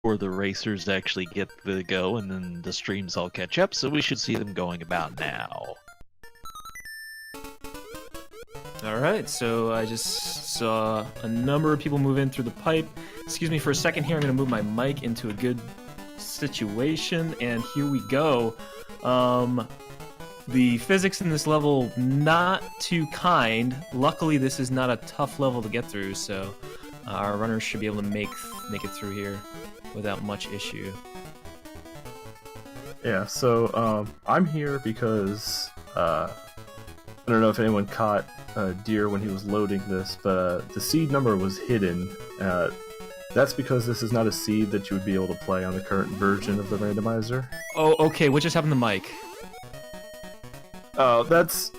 for the racers to actually get the go, and then the streams all catch up, so we should see them going about now. Alright, so I just saw a number of people move in through the pipe. Excuse me for a second here, I'm going to move my mic into a good situation, and here we go. The physics in this level, not too kind. Luckily, this is not a tough level to get through, so our runners should be able to make it through here without much issue. Yeah, so I'm here because I don't know if anyone caught Deer when he was loading this, but the seed number was hidden. That's because this is not a seed that you would be able to play on the current version of the randomizer. Oh, okay, what just happened to Mike? Oh, that's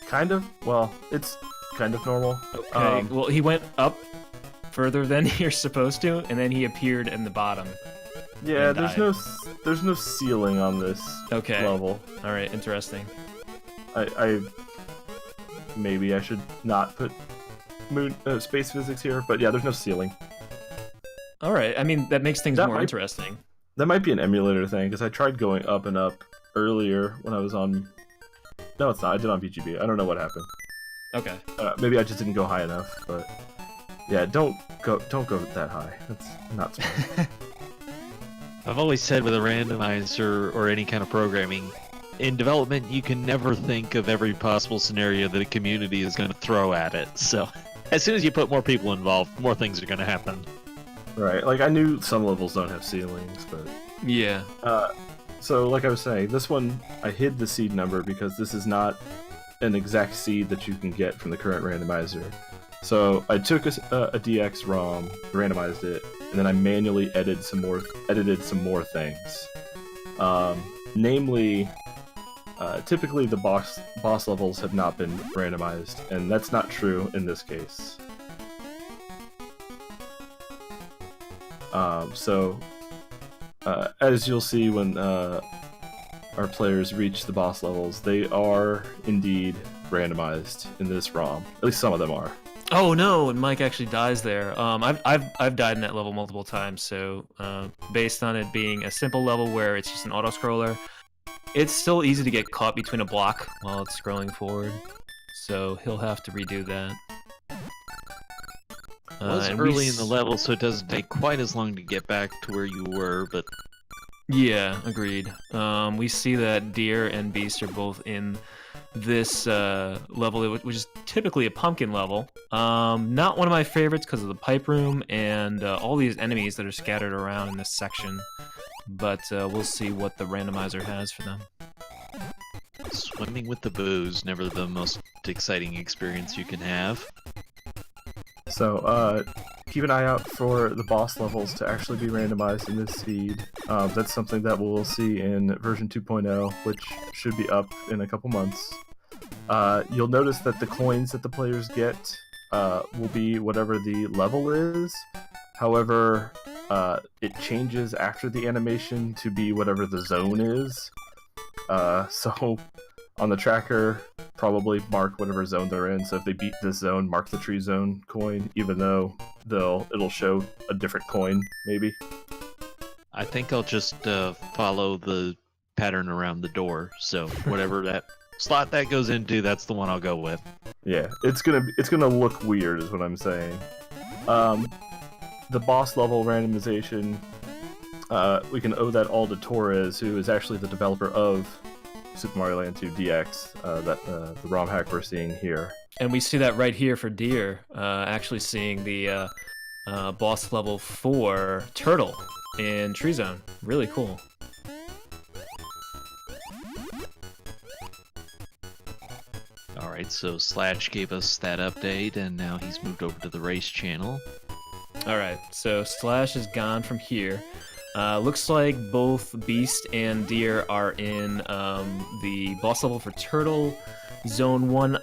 kind of, well, it's kind of normal. Okay, well, he went up further than you're supposed to, and then he appeared in the bottom. Yeah, there's no ceiling on this level. All right, interesting. I maybe I should not put space physics here, but yeah, there's no ceiling. All right, I mean that makes things more interesting. That might be an emulator thing, because I tried going up and up earlier when I was on. No, it's not. I did on VGB. I don't know what happened. Okay. Maybe I just didn't go high enough, but yeah, don't go that high. That's not smart. I've always said with a randomizer or any kind of programming, in development you can never think of every possible scenario that a community is going to throw at it. So as soon as you put more people involved, more things are going to happen. Right, like I knew some levels don't have ceilings, but yeah. So like I was saying, this one I hid the seed number because this is not an exact seed that you can get from the current randomizer. So I took a DX ROM, randomized it, and then I manually edited some more things. Namely, typically the boss levels have not been randomized, and that's not true in this case. As you'll see when our players reach the boss levels, they are indeed randomized in this ROM. At least some of them are. Oh no! And Mike actually dies there. I've died in that level multiple times. So based on it being a simple level where it's just an auto scroller, it's still easy to get caught between a block while it's scrolling forward. So he'll have to redo that. It was early in the level, so it doesn't take quite as long to get back to where you were, but yeah, agreed. We see that Deer and Beast are both in this level, which is typically a pumpkin level. Not one of my favorites because of the pipe room and all these enemies that are scattered around in this section. But we'll see what the randomizer has for them. Swimming with the booze, never the most exciting experience you can have. So, keep an eye out for the boss levels to actually be randomized in this seed. That's something that we'll see in version 2.0, which should be up in a couple months. You'll notice that the coins that the players get will be whatever the level is. However, it changes after the animation to be whatever the zone is. So on the tracker, probably mark whatever zone they're in. So if they beat this zone, mark the tree zone coin, even though it'll show a different coin, maybe. I think I'll just follow the pattern around the door. So whatever that slot that goes into, that's the one I'll go with. Yeah, it's gonna look weird, is what I'm saying. The boss level randomization, we can owe that all to Torres, who is actually the developer of Super Mario Land 2 DX, the ROM hack we're seeing here. And we see that right here for Deer, actually seeing the boss level for Turtle in Tree Zone. Really cool. Alright, so Slash gave us that update, and now he's moved over to the race channel. Alright, so Slash is gone from here. Looks like both Beast and Deer are in the boss level for Turtle, Zone 1.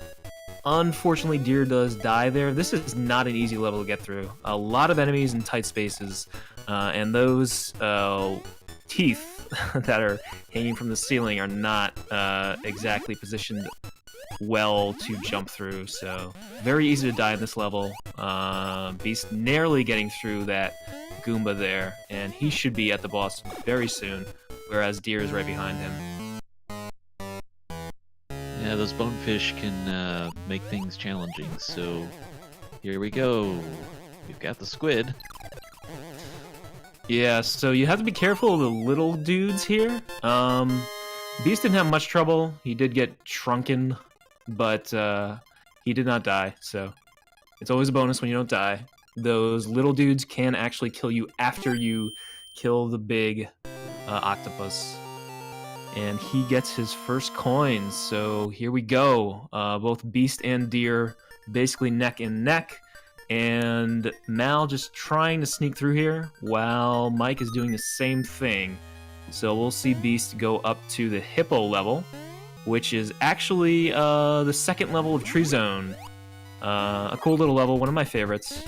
Unfortunately, Deer does die there. This is not an easy level to get through. A lot of enemies in tight spaces, and those teeth that are hanging from the ceiling are not exactly positioned well to jump through, so very easy to die in this level. Beast narrowly getting through that Goomba there, and he should be at the boss very soon, whereas Deer is right behind him. Yeah, those bonefish can make things challenging, so here we go. We've got the squid. Yeah, so you have to be careful of the little dudes here. Beast didn't have much trouble. He did get shrunken, but he did not die, so it's always a bonus when you don't die. Those little dudes can actually kill you after you kill the big octopus. And he gets his first coins, so here we go. Both Beast and Deer basically neck and neck. And Mal just trying to sneak through here while Mike is doing the same thing. So we'll see Beast go up to the Hippo level, which is actually the second level of Tree Zone. A cool little level, one of my favorites.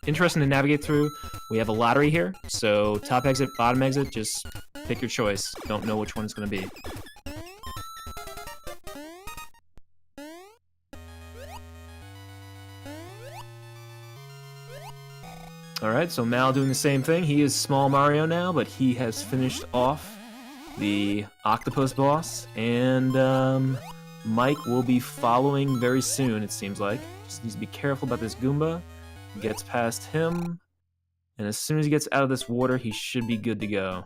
Interesting to navigate through. We have a lottery here, so top exit, bottom exit, just pick your choice. Don't know which one it's going to be. Alright, so Mal doing the same thing. He is Small Mario now, but he has finished off the octopus boss, and Mike will be following very soon, it seems like. Just needs to be careful about this Goomba. Gets past him, and as soon as he gets out of this water, he should be good to go.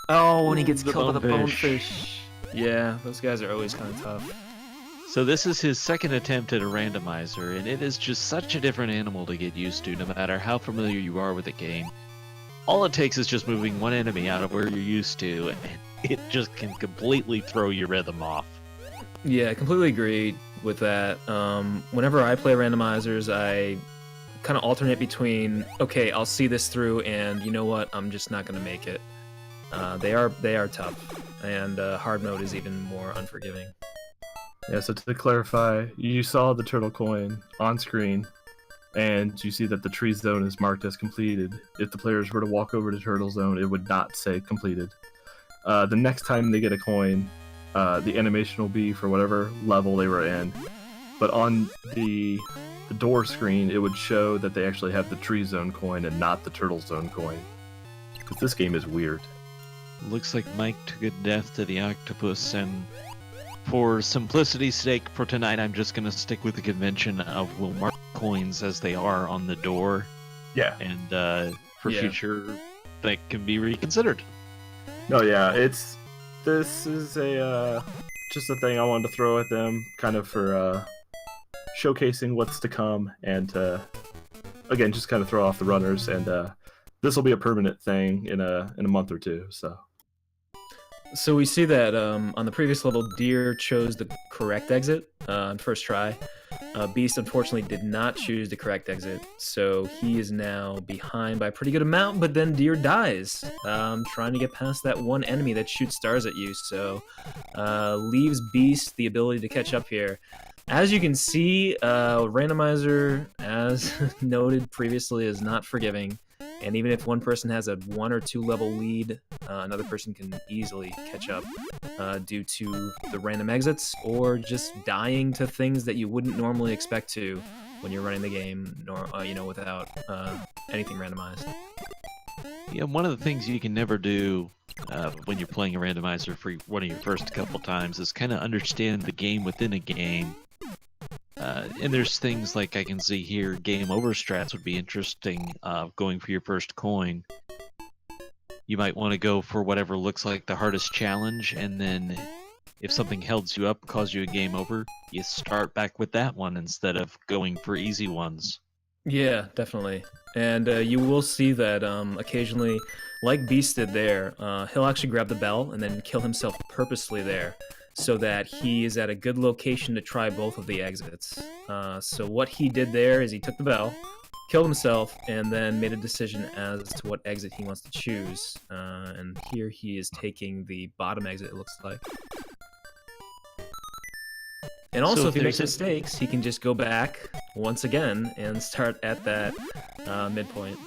Oh, when he gets killed by the bonefish. Yeah, those guys are always kind of tough. So this is his second attempt at a randomizer, and it is just such a different animal to get used to, no matter how familiar you are with the game. All it takes is just moving one enemy out of where you're used to, and it just can completely throw your rhythm off. Yeah, I completely agree with that. Whenever I play randomizers, I kind of alternate between, okay, I'll see this through, and you know what, I'm just not going to make it. They are tough, and hard mode is even more unforgiving. Yeah, so to clarify, you saw the turtle coin on screen, and you see that the tree zone is marked as completed. If the players were to walk over to turtle zone, it would not say completed. The next time they get a coin, the animation will be for whatever level they were in. But on the door screen, it would show that they actually have the tree zone coin and not the turtle zone coin. Because this game is weird. Looks like Mike took a death to the octopus, and for simplicity's sake for tonight, I'm just going to stick with the convention of we'll mark coins as they are on the door. Yeah. And for future, that can be reconsidered. No, yeah, this is just a thing I wanted to throw at them, kind of for showcasing what's to come, and again, just kind of throw off the runners. And this will be a permanent thing in a month or two. So we see that on the previous level, Deer chose the correct exit on first try. Beast unfortunately did not choose the correct exit, so he is now behind by a pretty good amount, but then Deer dies, trying to get past that one enemy that shoots stars at you, so leaves Beast the ability to catch up here. As you can see, Randomizer, as noted previously, is not forgiving. And even if one person has a 1 or 2 level lead, another person can easily catch up due to the random exits or just dying to things that you wouldn't normally expect to when you're running the game, without anything randomized. Yeah, one of the things you can never do when you're playing a randomizer for one of your first couple times is kind of understand the game within a game. And there's things like I can see here, game over strats would be interesting, going for your first coin. You might want to go for whatever looks like the hardest challenge, and then if something holds you up, cause you a game over, you start back with that one instead of going for easy ones. Yeah, definitely. And you will see that occasionally, like Beast did there, he'll actually grab the bell and then kill himself purposely there, so that he is at a good location to try both of the exits. So what he did there is he took the bell, killed himself, and then made a decision as to what exit he wants to choose. And here he is taking the bottom exit, it looks like. And also, if he makes mistakes, he can just go back once again and start at that midpoint.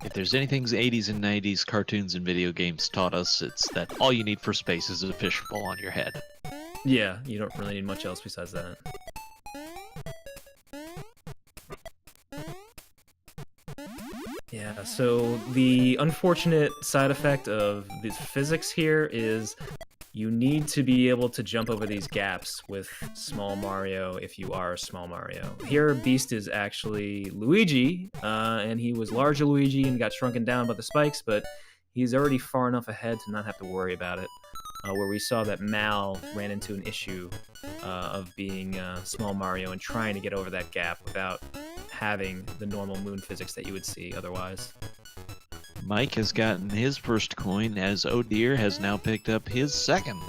If there's anything the 80s and 90s cartoons and video games taught us, it's that all you need for space is a fishbowl on your head. Yeah, you don't really need much else besides that. Yeah, so the unfortunate side effect of the physics here is you need to be able to jump over these gaps with Small Mario if you are Small Mario. Here, Beast is actually Luigi, and he was larger Luigi and got shrunken down by the spikes, but he's already far enough ahead to not have to worry about it. Where we saw that Mal ran into an issue of being Small Mario and trying to get over that gap without having the normal moon physics that you would see otherwise. Mike has gotten his first coin, as Oh Dear has now picked up his second.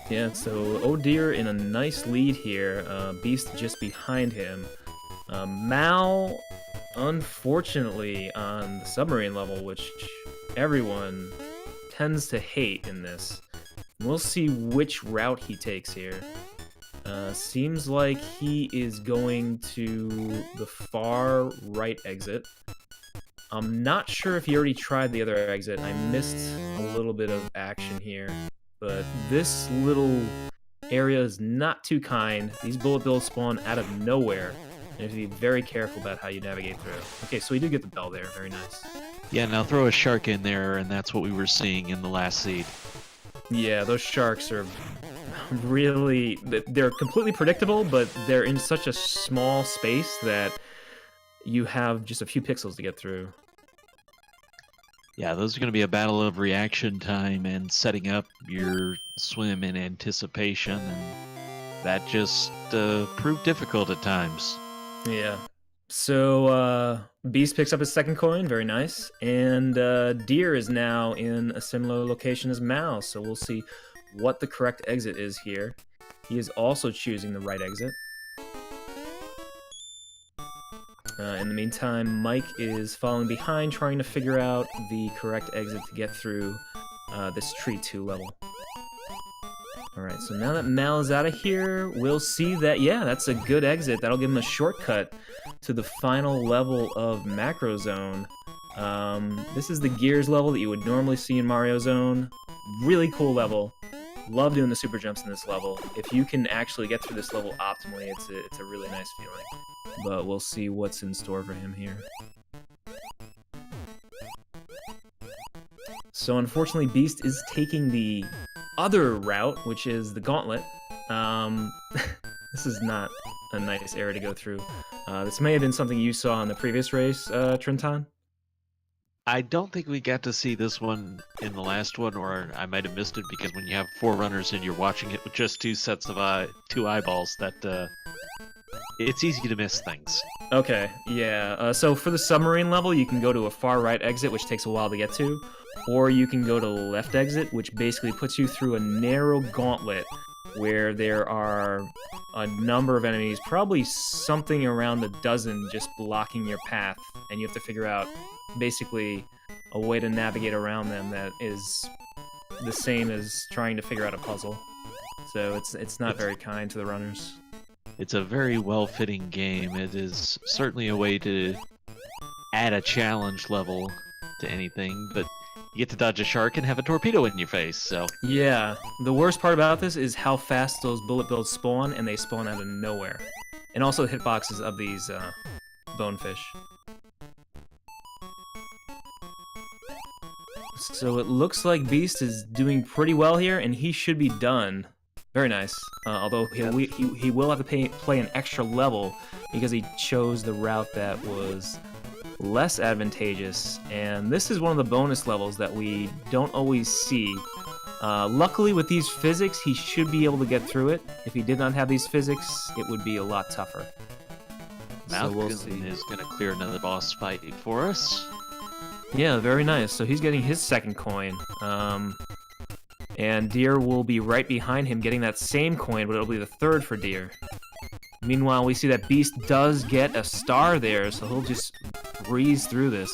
Yeah, so Oh Dear in a nice lead here, Beast just behind him. Mal, unfortunately, on the submarine level, which everyone tends to hate in this. We'll see which route he takes here. Seems like he is going to the far right exit. I'm not sure if he already tried the other exit. I missed a little bit of action here, but this little area is not too kind. These bullet bills spawn out of nowhere, and you have to be very careful about how you navigate through. Okay, so we do get the bell there. Very nice. Yeah, now throw a shark in there, and that's what we were seeing in the last seed. Yeah, those sharks are really... They're completely predictable, but they're in such a small space that you have just a few pixels to get through. Yeah, those are going to be a battle of reaction time and setting up your swim in anticipation, and that just proved difficult at times. Yeah. So, Beast picks up his second coin, very nice, and Deer is now in a similar location as Mal, so we'll see what the correct exit is here. He is also choosing the right exit. In the meantime, Mike is falling behind, trying to figure out the correct exit to get through this Tree 2 level. Alright, so now that Mal is out of here, we'll see that, yeah, that's a good exit. That'll give him a shortcut to the final level of Macro Zone. This is the Gears level that you would normally see in Mario Zone. Really cool level. Love doing the super jumps in this level. If you can actually get through this level optimally, it's a really nice feeling. But we'll see what's in store for him here. So unfortunately, Beast is taking the other route, which is the gauntlet. This is not a nice area to go through. This may have been something you saw in the previous race, Trenton. I don't think we got to see this one in the last one, or I might have missed it, because when you have 4 runners and you're watching it with just 2 sets of two eyeballs, that it's easy to miss things. Okay, yeah. So for the submarine level, you can go to a far right exit, which takes a while to get to, or you can go to the left exit, which basically puts you through a narrow gauntlet where there are a number of enemies, probably something around a dozen just blocking your path, and you have to figure out basically a way to navigate around them that is the same as trying to figure out a puzzle. So it's not very kind to the runners. It's a very well-fitting game. It is certainly a way to add a challenge level to anything, but you get to dodge a shark and have a torpedo in your face, so... Yeah, the worst part about this is how fast those bullet bills spawn, and they spawn out of nowhere. And also the hitboxes of these bonefish. So it looks like Beast is doing pretty well here, and he should be done. Very nice. Although he will have to play an extra level because he chose the route that was less advantageous. And this is one of the bonus levels that we don't always see. Luckily, with these physics, he should be able to get through it. If he did not have these physics, it would be a lot tougher. Malcolm is going to clear another boss fight for us. Yeah, very nice. So he's getting his second coin. And Deer will be right behind him getting that same coin, but it'll be the third for Deer. Meanwhile, we see that Beast does get a star there, so he'll just breeze through this.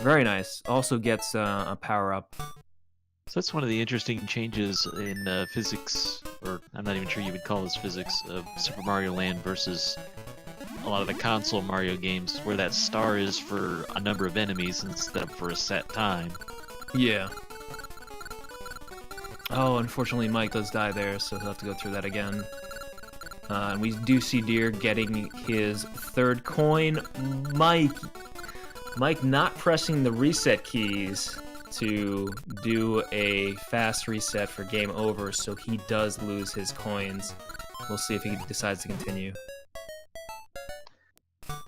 Very nice. Also gets a power-up. So that's one of the interesting changes in physics, or I'm not even sure you would call this physics, of Super Mario Land versus a lot of the console Mario games where that star is for a number of enemies instead of for a set time. Yeah. Oh, unfortunately, Mike does die there, so he'll have to go through that again. And we do see Deer getting his third coin. Mike not pressing the reset keys to do a fast reset for game over, so he does lose his coins. We'll see if he decides to continue.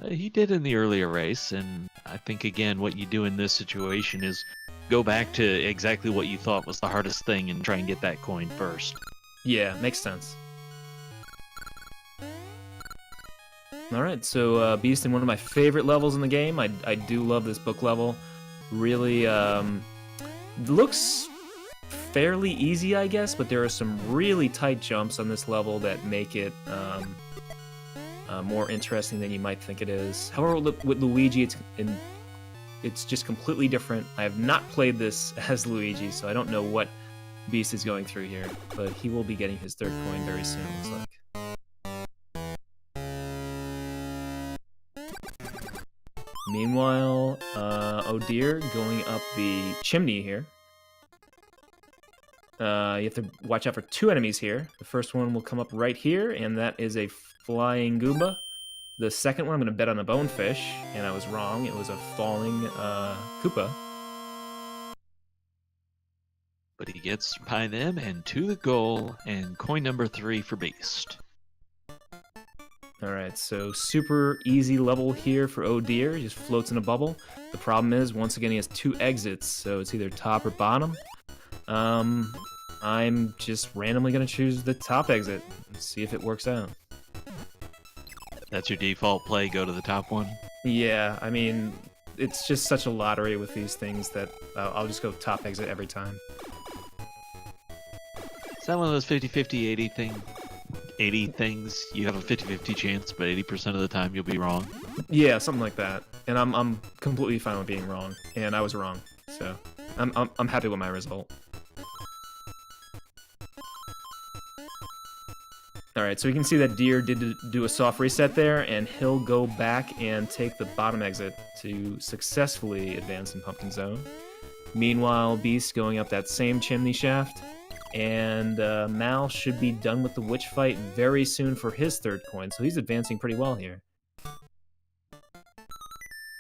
He did in the earlier race, and I think, again, what you do in this situation is go back to exactly what you thought was the hardest thing and try and get that coin first. Yeah, makes sense. Alright, so Beast in one of my favorite levels in the game. I do love this book level. Really, looks fairly easy, I guess, but there are some really tight jumps on this level that make it more interesting than you might think it is. However, with Luigi, it's just completely different. I have not played this as Luigi, so I don't know what Beast is going through here, but he will be getting his third coin very soon, it looks like. Meanwhile, oh dear, going up the chimney here. You have to watch out for two enemies here. The first one will come up right here, and that is a flying Goomba. The second one, I'm going to bet on a bonefish, and I was wrong. It was a falling Koopa. But he gets by them and to the goal, and coin number 3 for Beast. Alright, so super easy level here for Oh Dear. He just floats in a bubble. The problem is, once again, he has 2 exits, so it's either top or bottom. I'm just randomly going to choose the top exit and see if it works out. That's your default play, go to the top one? Yeah, I mean, it's just such a lottery with these things that I'll just go top exit every time. Is that one of those 50-50, 80 things? You have a 50-50 chance, but 80% of the time you'll be wrong? Yeah, something like that. And I'm completely fine with being wrong, and I was wrong, so I'm happy with my result. Alright, so we can see that Deer did do a soft reset there, and he'll go back and take the bottom exit to successfully advance in Pumpkin Zone. Meanwhile, Beast going up that same chimney shaft, and Mal should be done with the witch fight very soon for his third coin, so he's advancing pretty well here.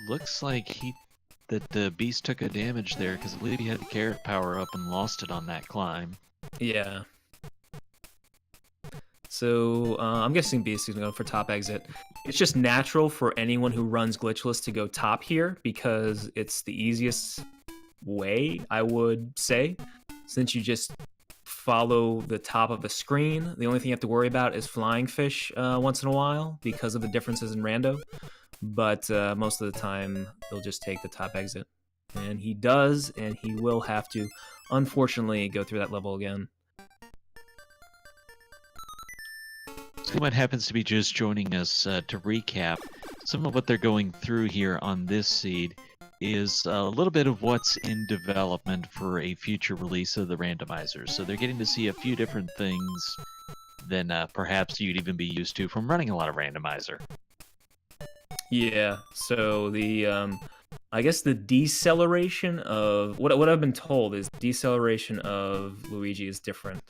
Looks like the Beast took a damage there, because I believe he had the carrot power up and lost it on that climb. Yeah. So, I'm guessing Beast is going to go for top exit. It's just natural for anyone who runs glitchless to go top here, because it's the easiest way, I would say, since you just follow the top of the screen. The only thing you have to worry about is flying fish once in a while, because of the differences in rando. But most of the time, they'll just take the top exit. And he does, and he will have to, unfortunately, go through that level again. Someone happens to be just joining us to recap. Some of what they're going through here on this seed is a little bit of what's in development for a future release of the randomizer. So they're getting to see a few different things than perhaps you'd even be used to from running a lot of randomizer. Yeah, so the I guess the deceleration of what I've been told is deceleration of Luigi is different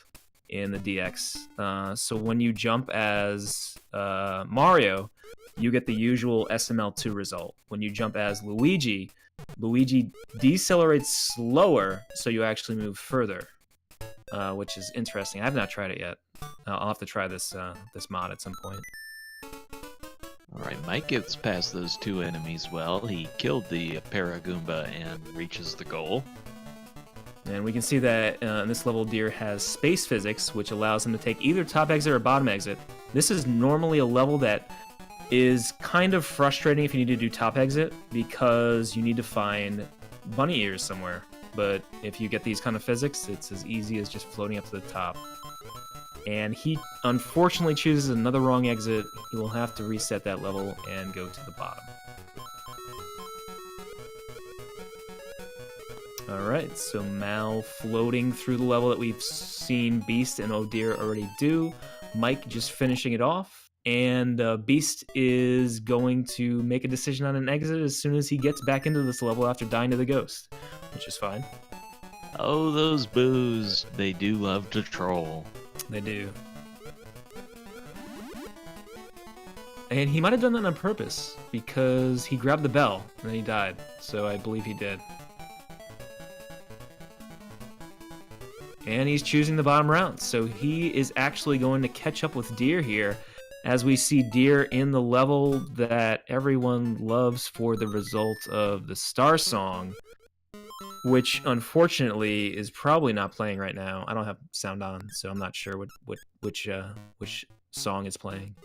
in the DX. So when you jump as Mario, you get the usual SML2 result. When you jump as Luigi decelerates slower, so you actually move further, which is interesting. I've not tried it yet. I'll have to try this this mod at some point. Alright, Mike gets past those 2 enemies well. He killed the Paragoomba and reaches the goal. And we can see that in this level, Deer has space physics, which allows him to take either top exit or bottom exit. This is normally a level that is kind of frustrating if you need to do top exit, because you need to find bunny ears somewhere. But if you get these kind of physics, it's as easy as just floating up to the top. And he unfortunately chooses another wrong exit. He will have to reset that level and go to the bottom. Alright, so Mal floating through the level that we've seen Beast and Oh Dear already do. Mike just finishing it off. And Beast is going to make a decision on an exit as soon as he gets back into this level after dying to the ghost, which is fine. Oh, those boos. They do love to troll. They do. And he might have done that on purpose, because he grabbed the bell, and then he died. So I believe he did. And he's choosing the bottom round, so he is actually going to catch up with Deer here, as we see Deer in the level that everyone loves for the result of the Star Song, which unfortunately is probably not playing right now. I don't have sound on, so I'm not sure which song is playing.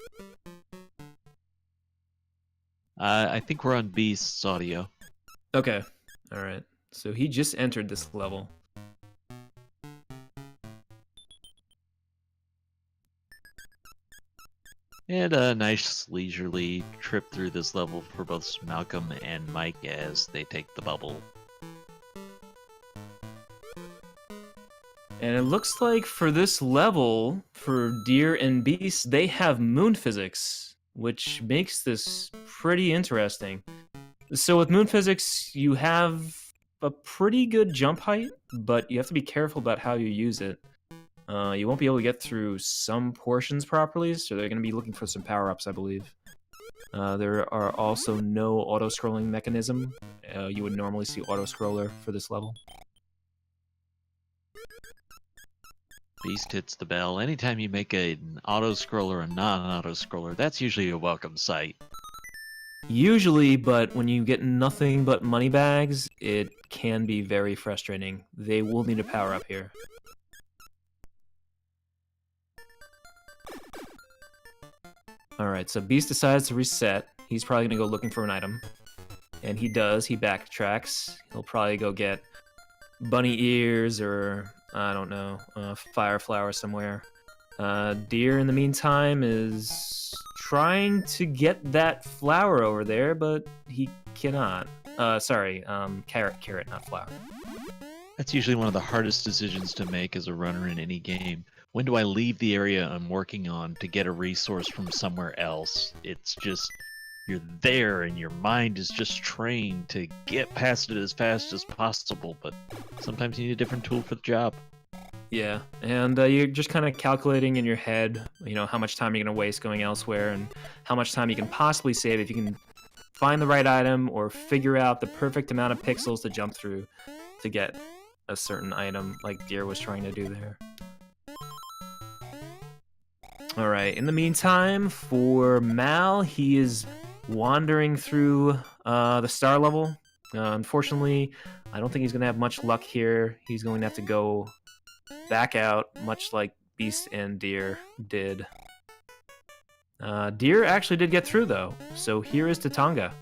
I think we're on Beast's audio. Okay, all right. So he just entered this level. And a nice leisurely trip through this level for both Malcolm and Mike as they take the bubble. And it looks like for this level, for Deer and Beast, they have moon physics, which makes this pretty interesting. So with moon physics, you have a pretty good jump height, but you have to be careful about how you use it. You won't be able to get through some portions properly, so they're going to be looking for some power-ups, I believe. There are also no auto-scrolling mechanism. You would normally see auto-scroller for this level. Beast hits the bell. Anytime you make an auto-scroller a non-auto-scroller, that's usually a welcome sight. Usually, but when you get nothing but money bags, it can be very frustrating. They will need a power-up here. Alright, so Beast decides to reset. He's probably going to go looking for an item. And he does. He backtracks. He'll probably go get bunny ears or, I don't know, fire flower somewhere. Deer, in the meantime, is trying to get that flower over there, but he cannot. Carrot, not flower. That's usually one of the hardest decisions to make as a runner in any game. When do I leave the area I'm working on to get a resource from somewhere else? It's just, you're there and your mind is just trained to get past it as fast as possible, but sometimes you need a different tool for the job. Yeah, and you're just kind of calculating in your head, how much time you're going to waste going elsewhere and how much time you can possibly save if you can find the right item or figure out the perfect amount of pixels to jump through to get a certain item like Deer was trying to do there. Alright, in the meantime, for Mal, he is wandering through the star level. Unfortunately, I don't think he's going to have much luck here. He's going to have to go back out, much like Beast and Deer did. Deer actually did get through, though, so here is Tatanga.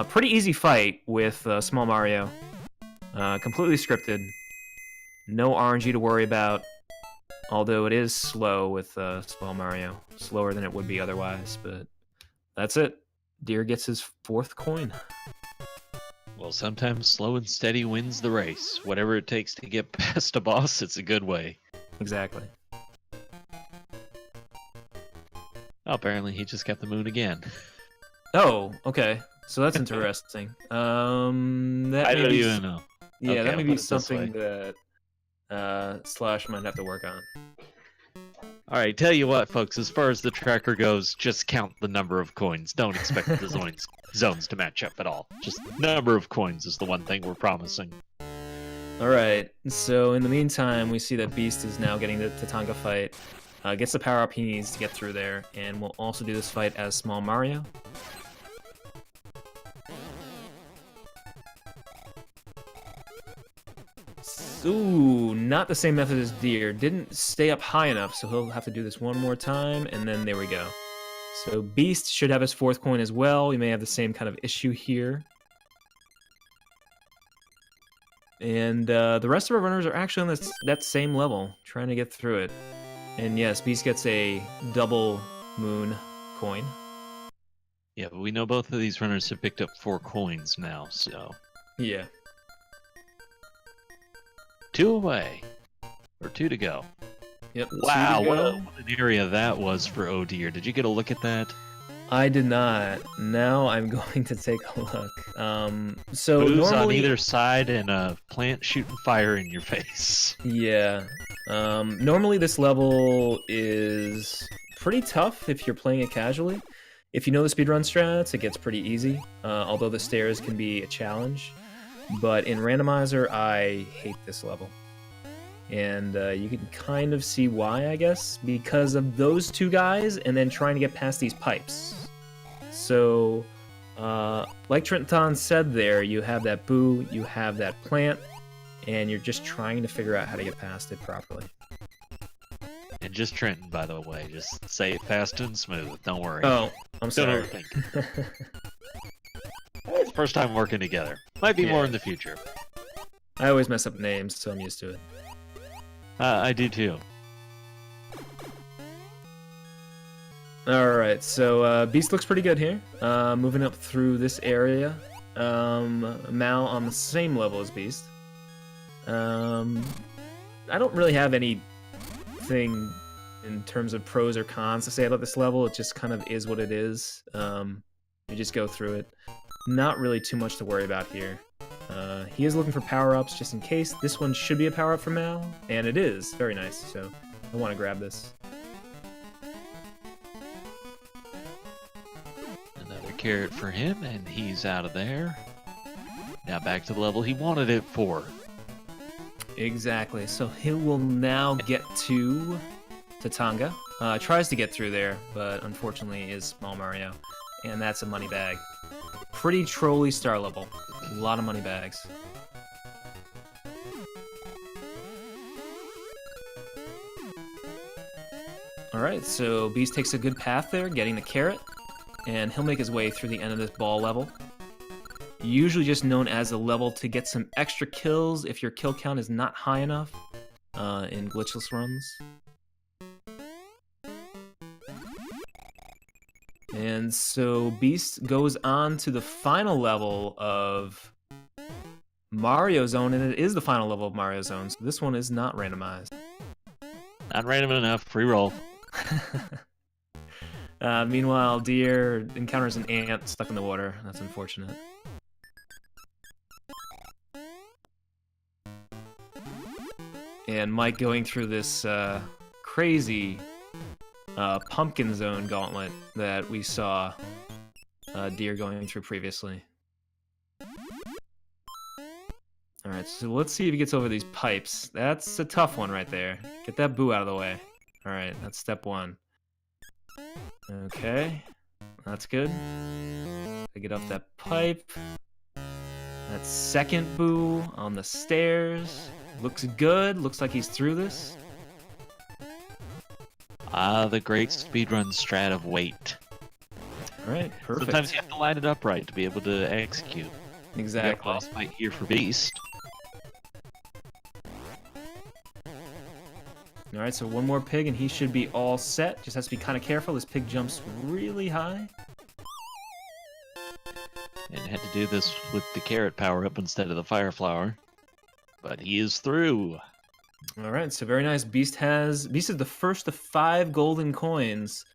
Pretty easy fight with Small Mario. Completely scripted. No RNG to worry about. Although it is slow with Small Mario. Slower than it would be otherwise, but that's it. Deer gets his 4th coin. Well, sometimes slow and steady wins the race. Whatever it takes to get past a boss, it's a good way. Exactly. Oh, apparently he just got the moon again. Oh, okay. So that's interesting. That I don't even know. Yeah, Okay, that may I'll be put it this something way. that Slash might have to work on. Alright, tell you what, folks, as far as the tracker goes, just count the number of coins. Don't expect the zones to match up at all. Just number of coins is the one thing we're promising. Alright, so in the meantime, we see that Beast is now getting the Tatanga fight. Gets the power-up he needs to get through there, and we'll also do this fight as Small Mario. Ooh, not the same method as Deer. Didn't stay up high enough, so he'll have to do this one more time, and then there we go. So Beast should have his 4th coin as well. We may have the same kind of issue here. And the rest of our runners are actually on that same level, trying to get through it. And yes, Beast gets a double moon coin. Yeah, but we know both of these runners have picked up 4 coins now, so... Yeah. 2 away. Or 2 to go. Yep. Wow, two to go. what an area that was for Oh Dear. Did you get a look at that? I did not. Now I'm going to take a look. So Booze normally, on either side and a plant shooting fire in your face. yeah. Normally this level is pretty tough if you're playing it casually. If you know the speedrun strats, it gets pretty easy. Although the stairs can be a challenge. But in Randomizer, I hate this level. And you can kind of see why, I guess, because of those two guys and then trying to get past these pipes. So, like Trenton said there, you have that boo, you have that plant, and you're just trying to figure out how to get past it properly. And just Trenton, by the way. Just say it fast and smooth. Don't worry. Oh, I'm Don't sorry. overthink. It's the first time working together. Might be more Yeah. in the future. I always mess up names, so I'm used to it. I do too. Alright, so Beast looks pretty good here. Moving up through this area. Mal on the same level as Beast. I don't really have anything in terms of pros or cons to say about this level. It just kind of is what it is. You just go through it. Not really too much to worry about here. He is looking for power-ups just in case. This one should be a power-up for Mal, and it is. Very nice, so I want to grab this. Another carrot for him, and he's out of there. Now back to the level he wanted it for. Exactly. So he will now get to Tatanga. Tries to get through there, but unfortunately is Small Mario. And that's a money bag. Pretty trolly star level. A lot of money bags. Alright, so Beast takes a good path there, getting the carrot. And he'll make his way through the end of this ball level. Usually just known as a level to get some extra kills if your kill count is not high enough in glitchless runs. And so Beast goes on to the final level of Mario Zone, and it is the final level of Mario Zone, so this one is not randomized. Not random enough. Free roll. Meanwhile, Deer encounters an ant stuck in the water. That's unfortunate. And Mike going through this crazy pumpkin zone gauntlet that we saw Deer going through previously. Alright, so let's see if he gets over these pipes. That's a tough one right there. Get that boo out of the way. Alright, that's step one. Okay, that's good. I get off that pipe. That second boo on the stairs. Looks good. Looks like he's through this. Ah, the great speedrun strat of wait. Alright, perfect. Sometimes you have to line it up right to be able to execute. Exactly. Boss fight here for Beast. Alright, so one more pig and he should be all set. Just has to be kind of careful. This pig jumps really high. And had to do this with the carrot power up instead of the fire flower. But he is through. Alright, so very nice. Beast is the first of 5 golden coins.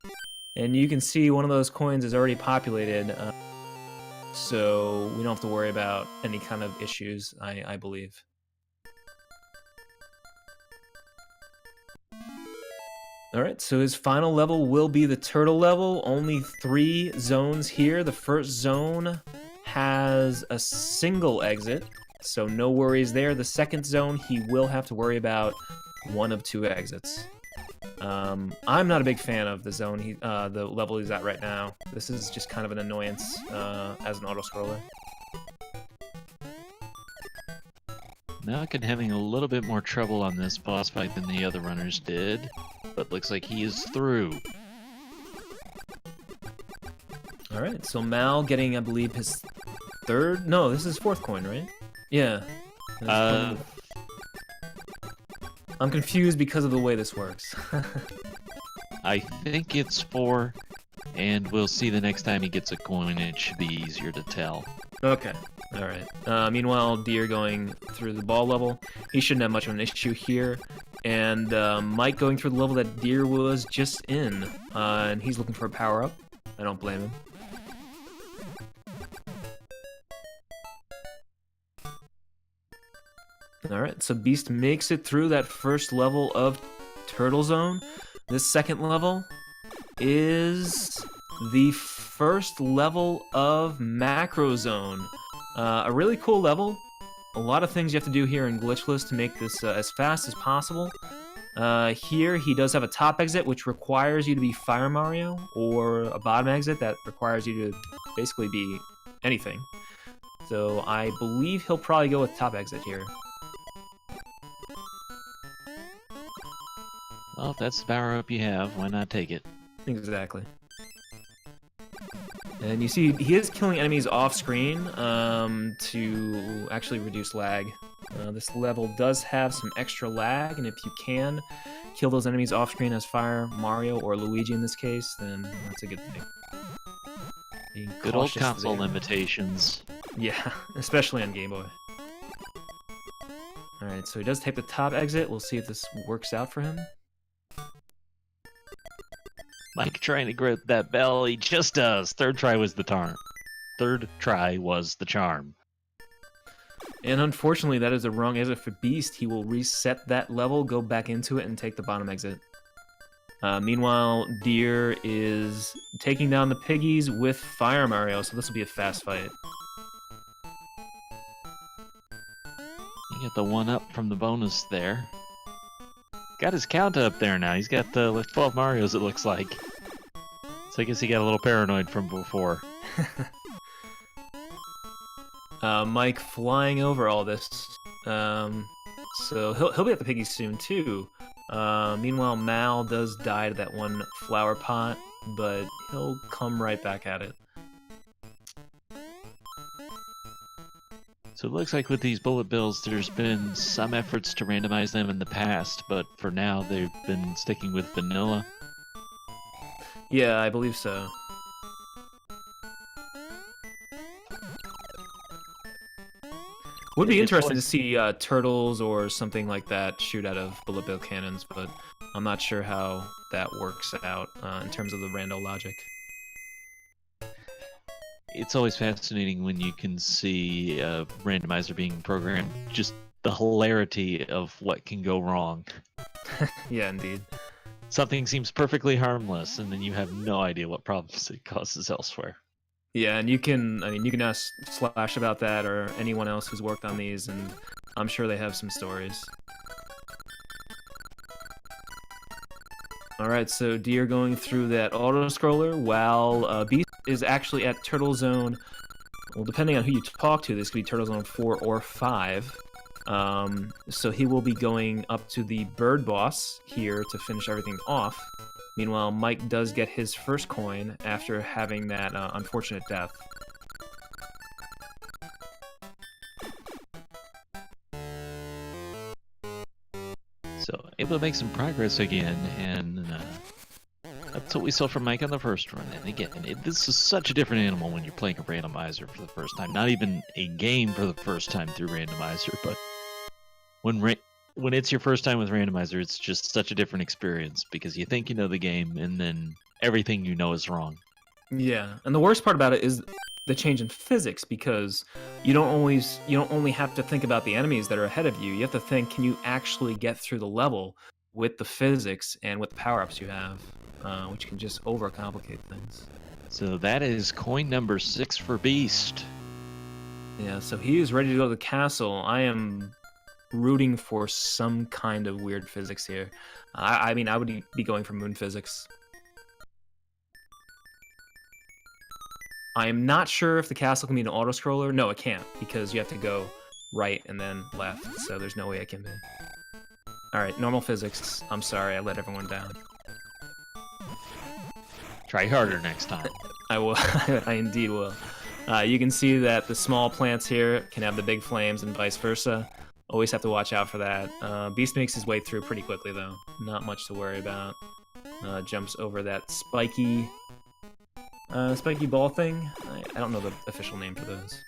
And you can see one of those coins is already populated. So we don't have to worry about any kind of issues, I believe. Alright, so his final level will be the turtle level. Only 3 zones here. The first zone has a single exit, so no worries there. The second zone, he will have to worry about 1 of 2 exits. I'm not a big fan of the zone, the level he's at right now. This is just kind of an annoyance as an auto-scroller. Malkin having a little bit more trouble on this boss fight than the other runners did, but looks like he is through. Alright, so Mal getting, I believe, his 3rd? No, this is his 4th coin, right? Yeah. I'm confused because of the way this works. I think it's 4, and we'll see the next time he gets a coin. It should be easier to tell. Okay, alright. Meanwhile, Deer going through the ball level. He shouldn't have much of an issue here. And Mike going through the level that Deer was just in, and he's looking for a power-up. I don't blame him. Alright, so Beast makes it through that first level of Turtle Zone. This second level is the first level of Macro Zone. A really cool level. A lot of things you have to do here in Glitchless to make this as fast as possible. Here, he does have a top exit, which requires you to be Fire Mario, or a bottom exit that requires you to basically be anything. So I believe he'll probably go with top exit here. Well, if that's the power-up you have, why not take it? Exactly. And you see, he is killing enemies off-screen to actually reduce lag. This level does have some extra lag, and if you can kill those enemies off-screen as Fire Mario, or Luigi in this case, then that's a good thing. Being Good old cautious console there. limitations. Yeah, especially on Game Boy. Alright, so he does take the top exit. We'll see if this works out for him. Mike trying to grip that bell, he just does. Third try was the charm. Third try was the charm. And unfortunately, that is the wrong exit for Beast. He will reset that level, go back into it, and take the bottom exit. Meanwhile, Deer is taking down the piggies with Fire Mario, so this will be a fast fight. You get the 1-up from the bonus there. Got his count up there now. He's got 12 Marios, it looks like. So I guess he got a little paranoid from before. Mike flying over all this. So he'll be at the piggies soon, too. Meanwhile, Mal does die to that one flower pot, but he'll come right back at it. So it looks like with these bullet bills, there's been some efforts to randomize them in the past, but for now they've been sticking with vanilla. Yeah, I believe so. Would be It's interesting always- to see turtles or something like that shoot out of bullet bill cannons, but I'm not sure how that works out in terms of the rando logic. It's always fascinating when you can see a randomizer being programmed, just the hilarity of what can go wrong. Yeah, indeed. Something seems perfectly harmless, and then you have no idea what problems it causes elsewhere. Yeah, and you can ask Slash about that or anyone else who's worked on these, and I'm sure they have some stories. Alright, so Deer going through that auto-scroller while Beast is actually at Turtle Zone. Well, depending on who you talk to, this could be Turtle Zone 4 or 5. So he will be going up to the bird boss here to finish everything off. Meanwhile, Mike does get his first coin after having that unfortunate death. So, able to make some progress again, and that's what we saw from Mike on the first run. And again, this is such a different animal when you're playing a randomizer for the first time. Not even a game for the first time through randomizer, but when it's your first time with randomizer, it's just such a different experience because you think you know the game, and then everything you know is wrong. Yeah, and the worst part about it is the change in physics, because you don't only have to think about the enemies that are ahead of you. You have to think, can you actually get through the level with the physics and with the power-ups you have, which can just overcomplicate things. So that is coin number 6 for Beast. Yeah, so he is ready to go to the castle. I am rooting for some kind of weird physics here. I mean, I would be going for moon physics. I am not sure if the castle can be an auto-scroller. No, it can't, because you have to go right and then left, so there's no way it can be. Alright, normal physics. I'm sorry, I let everyone down. Try harder next time. I will. I indeed will. You can see that the small plants here can have the big flames and vice versa. Always have to watch out for that. Beast makes his way through pretty quickly, though. Not much to worry about. Jumps over that spiky ball thing. I don't know the official name for those.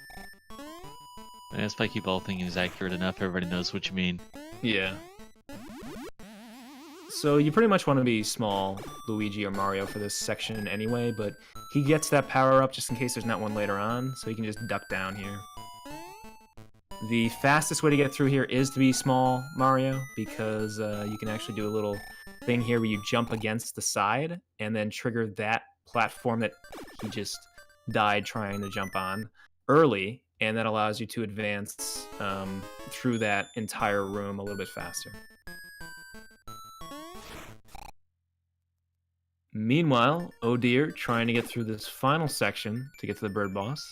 And a spiky ball thing is accurate enough. Everybody knows what you mean. Yeah. So you pretty much want to be small Luigi or Mario for this section anyway, but he gets that power up just in case there's not one later on, so he can just duck down here. The fastest way to get through here is to be small Mario, because you can actually do a little thing here where you jump against the side and then trigger that platform that he just died trying to jump on early, and that allows you to advance through that entire room a little bit faster. Meanwhile, Oh Dear trying to get through this final section to get to the bird boss.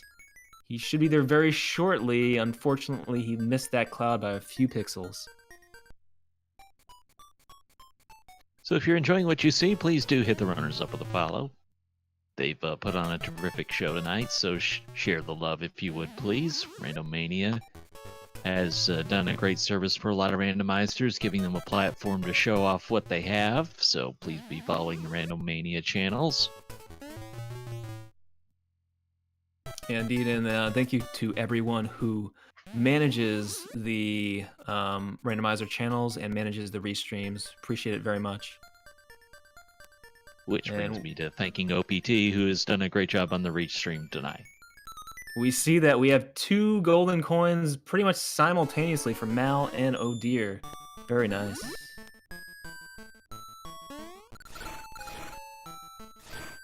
He should be there very shortly. Unfortunately, he missed that cloud by a few pixels. So if you're enjoying what you see, please do hit the runners up with a follow. They've put on a terrific show tonight, so share the love if you would, please. Randomania has done a great service for a lot of randomizers, giving them a platform to show off what they have, so please be following the Randomania channels. Indeed, and thank you to everyone who manages the randomizer channels and manages the restreams. Appreciate it very much. Which brings me to thanking OPT, who has done a great job on the reach stream tonight. We see that we have 2 golden coins pretty much simultaneously for Mal and Oh Dear. Very nice.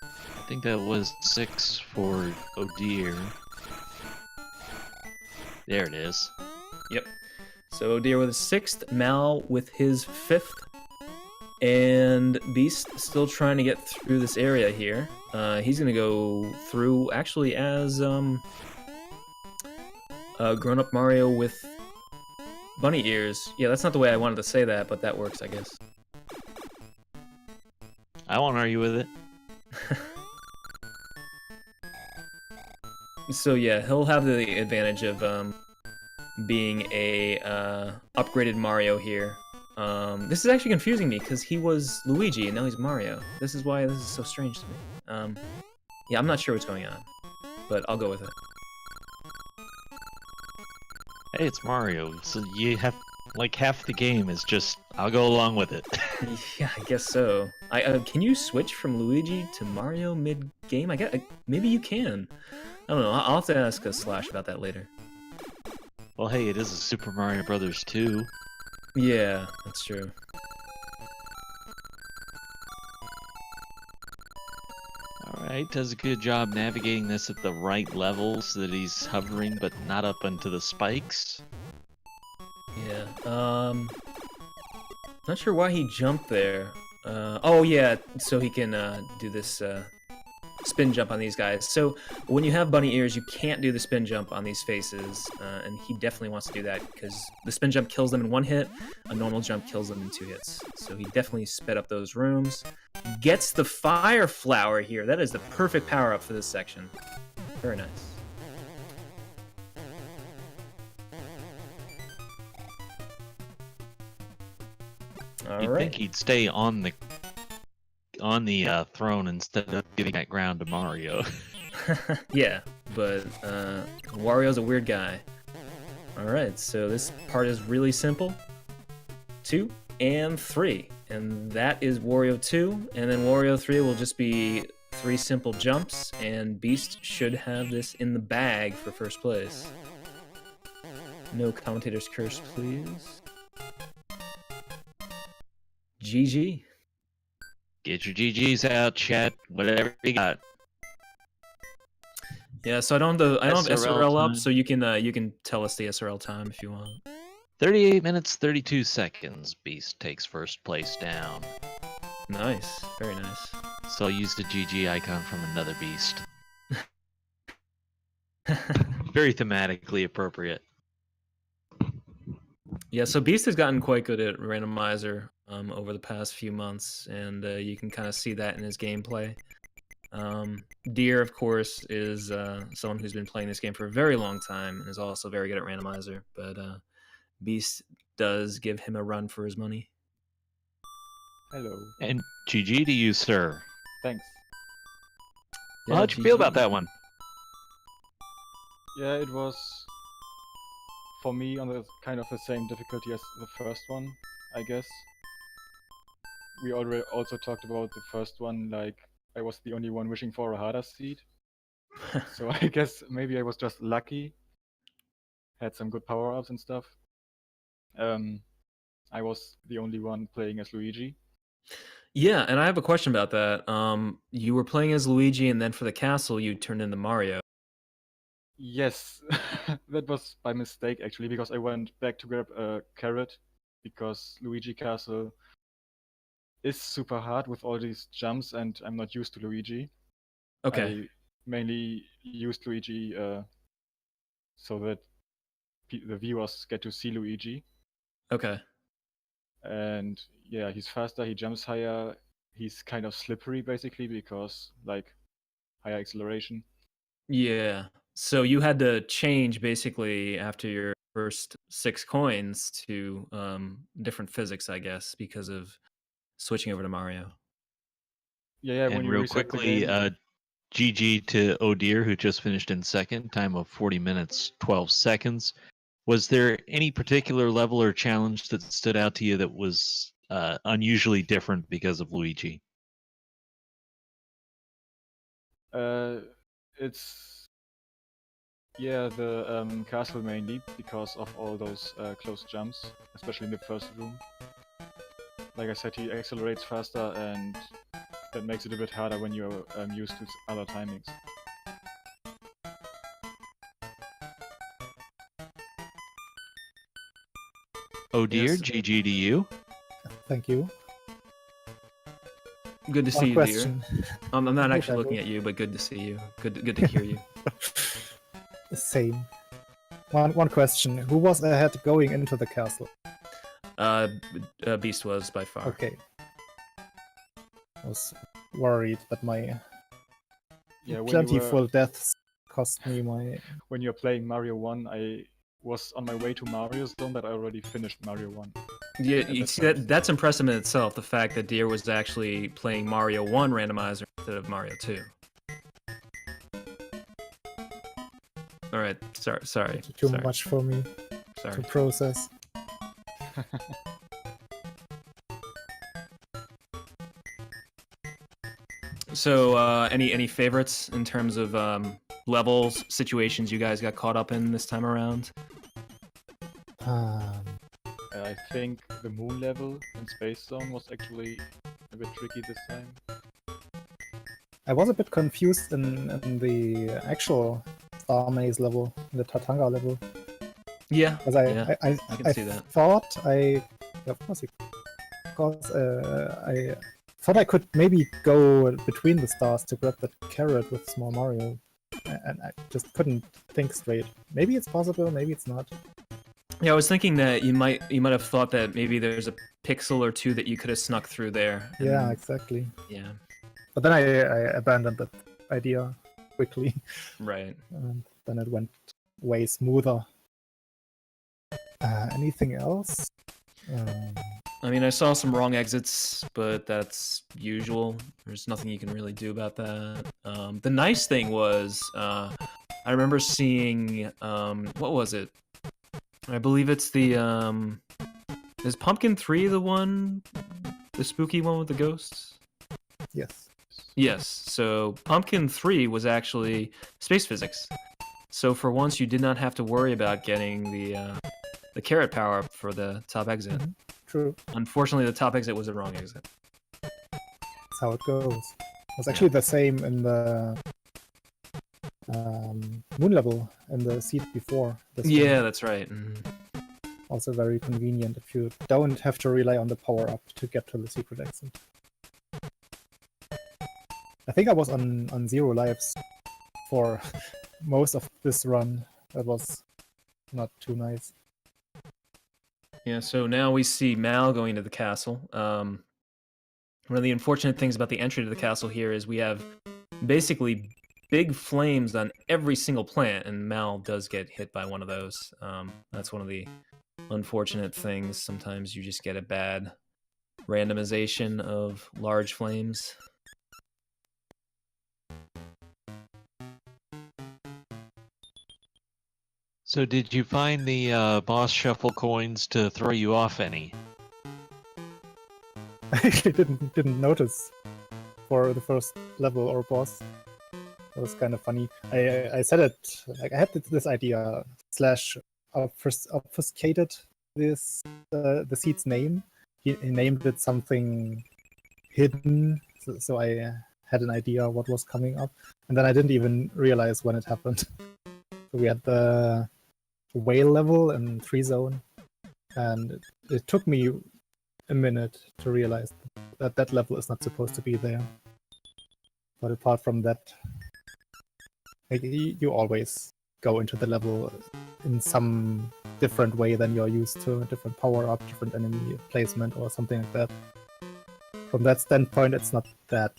I think that was 6 for Oh Dear. There it is. Yep. So Oh Dear with his 6th, Mal with his 5th, and Beast still trying to get through this area here. He's gonna go through actually as grown-up Mario with bunny ears. Yeah, that's not the way I wanted to say that, but that works, I guess. I won't argue with it. So yeah, he'll have the advantage of being a upgraded Mario here. This is actually confusing me because he was Luigi and now he's Mario. This is why this is so strange to me. Yeah, I'm not sure what's going on, but I'll go with it. Hey, it's Mario, so you have, like, half the game is just, I'll go along with it. Yeah, I guess so. Can you switch from Luigi to Mario mid-game? I guess, maybe you can. I don't know, I'll have to ask Slash about that later. Well, hey, it is a Super Mario Brothers 2. Yeah, that's true. Alright, does a good job navigating this at the right level so that he's hovering but not up into the spikes. Yeah, not sure why he jumped there. Oh yeah, so he can do this spin jump on these guys. So when you have bunny ears, you can't do the spin jump on these faces, and he definitely wants to do that because the spin jump kills them in 1 hit, a normal jump kills them in 2 hits. So he definitely sped up those rooms. Gets the fire flower here. That is the perfect power up for this section. Very nice. You'd think he'd stay on the throne instead of giving that ground to Mario. Yeah, but Wario's a weird guy. Alright, so this part is really simple. 2 and 3. And that is Wario 2, and then Wario 3 will just be 3 simple jumps, and Beast should have this in the bag for first place. No commentator's curse, please. GG. Get your GGs out, chat. Whatever you got. Yeah, so I don't have SRL up, time. so you can tell us the SRL time if you want. 38 minutes, 32 seconds. Beast takes first place down. Nice, very nice. So I used a GG icon from another Beast. Very thematically appropriate. Yeah, so Beast has gotten quite good at randomizer over the past few months, and you can kind of see that in his gameplay. Deer, of course, is someone who's been playing this game for a very long time and is also very good at randomizer, but Beast does give him a run for his money. Hello. And GG to you, sir. Thanks. Well, how'd you feel about that one? Yeah, it was for me on the kind of the same difficulty as the first one, I guess. we already also talked about the first one. Like I was the only one wishing for a harder seed, so I guess maybe I was just lucky. Had some good power ups and stuff. Um, I was the only one playing as Luigi. Yeah, and I have a question about that. You were playing as Luigi, and then for the castle, you turned into Mario. Yes, that was by mistake actually, because I went back to grab a carrot because Luigi Castle is super hard with all these jumps, and I'm not used to Luigi. Okay. I mainly used Luigi so that the viewers get to see Luigi. Okay. And yeah, he's faster, he jumps higher, he's kind of slippery basically because like higher acceleration. Yeah. So you had to change basically after your first 6 coins to different physics, I guess, because of switching over to Mario. Yeah, when And you real reset the quickly, game. GG to Odeer, who just finished in second, time of 40 minutes, 12 seconds. Was there any particular level or challenge that stood out to you that was unusually different because of Luigi? It's the castle mainly because of all those close jumps, especially in the first room. Like I said, he accelerates faster, and that makes it a bit harder when you're used to other timings. Odeer, Yes. GG to you. Thank you. Good to see One you, question. dear. I'm not Hey, actually looking Pablo. at you, but good to see you. Good to hear you. Same. One question. Who was ahead going into the castle? Beast was by far. Okay. I was worried that my Yeah, plentiful deaths cost me my... when you're playing Mario 1, I was on my way to Mario Zone, but I already finished Mario 1. Yeah, at you that see point. that's impressive in itself. The fact that Deer was actually playing Mario 1 randomizer instead of Mario 2. All right, sorry. Too much for me to Sorry. process. So, any favorites in terms of levels, situations you guys got caught up in this time around? I think the moon level in Space Zone was actually a bit tricky this time. I was a bit confused in the actual Star Maze level, the Tatanga level. Yeah, Because yeah, I I can see that. thought I... Yeah, of course, I thought I could maybe go between the stars to grab that carrot with Small Mario, and I just couldn't think straight. Maybe it's possible, maybe it's not. Yeah, I was thinking that you might have thought that maybe there's a pixel or two that you could have snuck through there. and- Yeah, exactly. Yeah. But then I abandoned that idea quickly, Right. and then it went way smoother. Anything else? I mean, I saw some wrong exits, but that's usual. There's nothing you can really do about that. The nice thing was, I remember seeing, what was it? I believe it's the, is Pumpkin 3 the spooky one with the ghosts? Yes. Yes, so Pumpkin 3 was actually space physics. So for once, you did not have to worry about getting the carrot power up for the top exit. Mhm. True. Unfortunately, the top exit was the wrong exit. That's how it goes. It was actually the same in the moon level in the seat before. This one. Yeah, that's right. Also very convenient if you don't have to rely on the power-up to get to the secret exit. I think I was on 0 lives for most of this run. That was not too nice. Yeah, so now we see Mal going into the castle. One of the unfortunate things about the entry to the castle here is we have basically big flames on every single plant, and Mal does get hit by one of those. That's one of the unfortunate things. Sometimes you just get a bad randomization of large flames. So, did you find the boss shuffle coins to throw you off any? I actually didn't notice for the first level or boss. It was kind of funny. I said it like I had this idea slash obfuscated this the seed's name. He named it something hidden, so I had an idea what was coming up, and then I didn't even realize when it happened. So we had the whale level in 3 zone, and it took me a minute to realize that that level is not supposed to be there. But apart from that, like, you always go into the level in some different way than you're used to, a different power up, different enemy placement, or something like that. From that standpoint, it's not that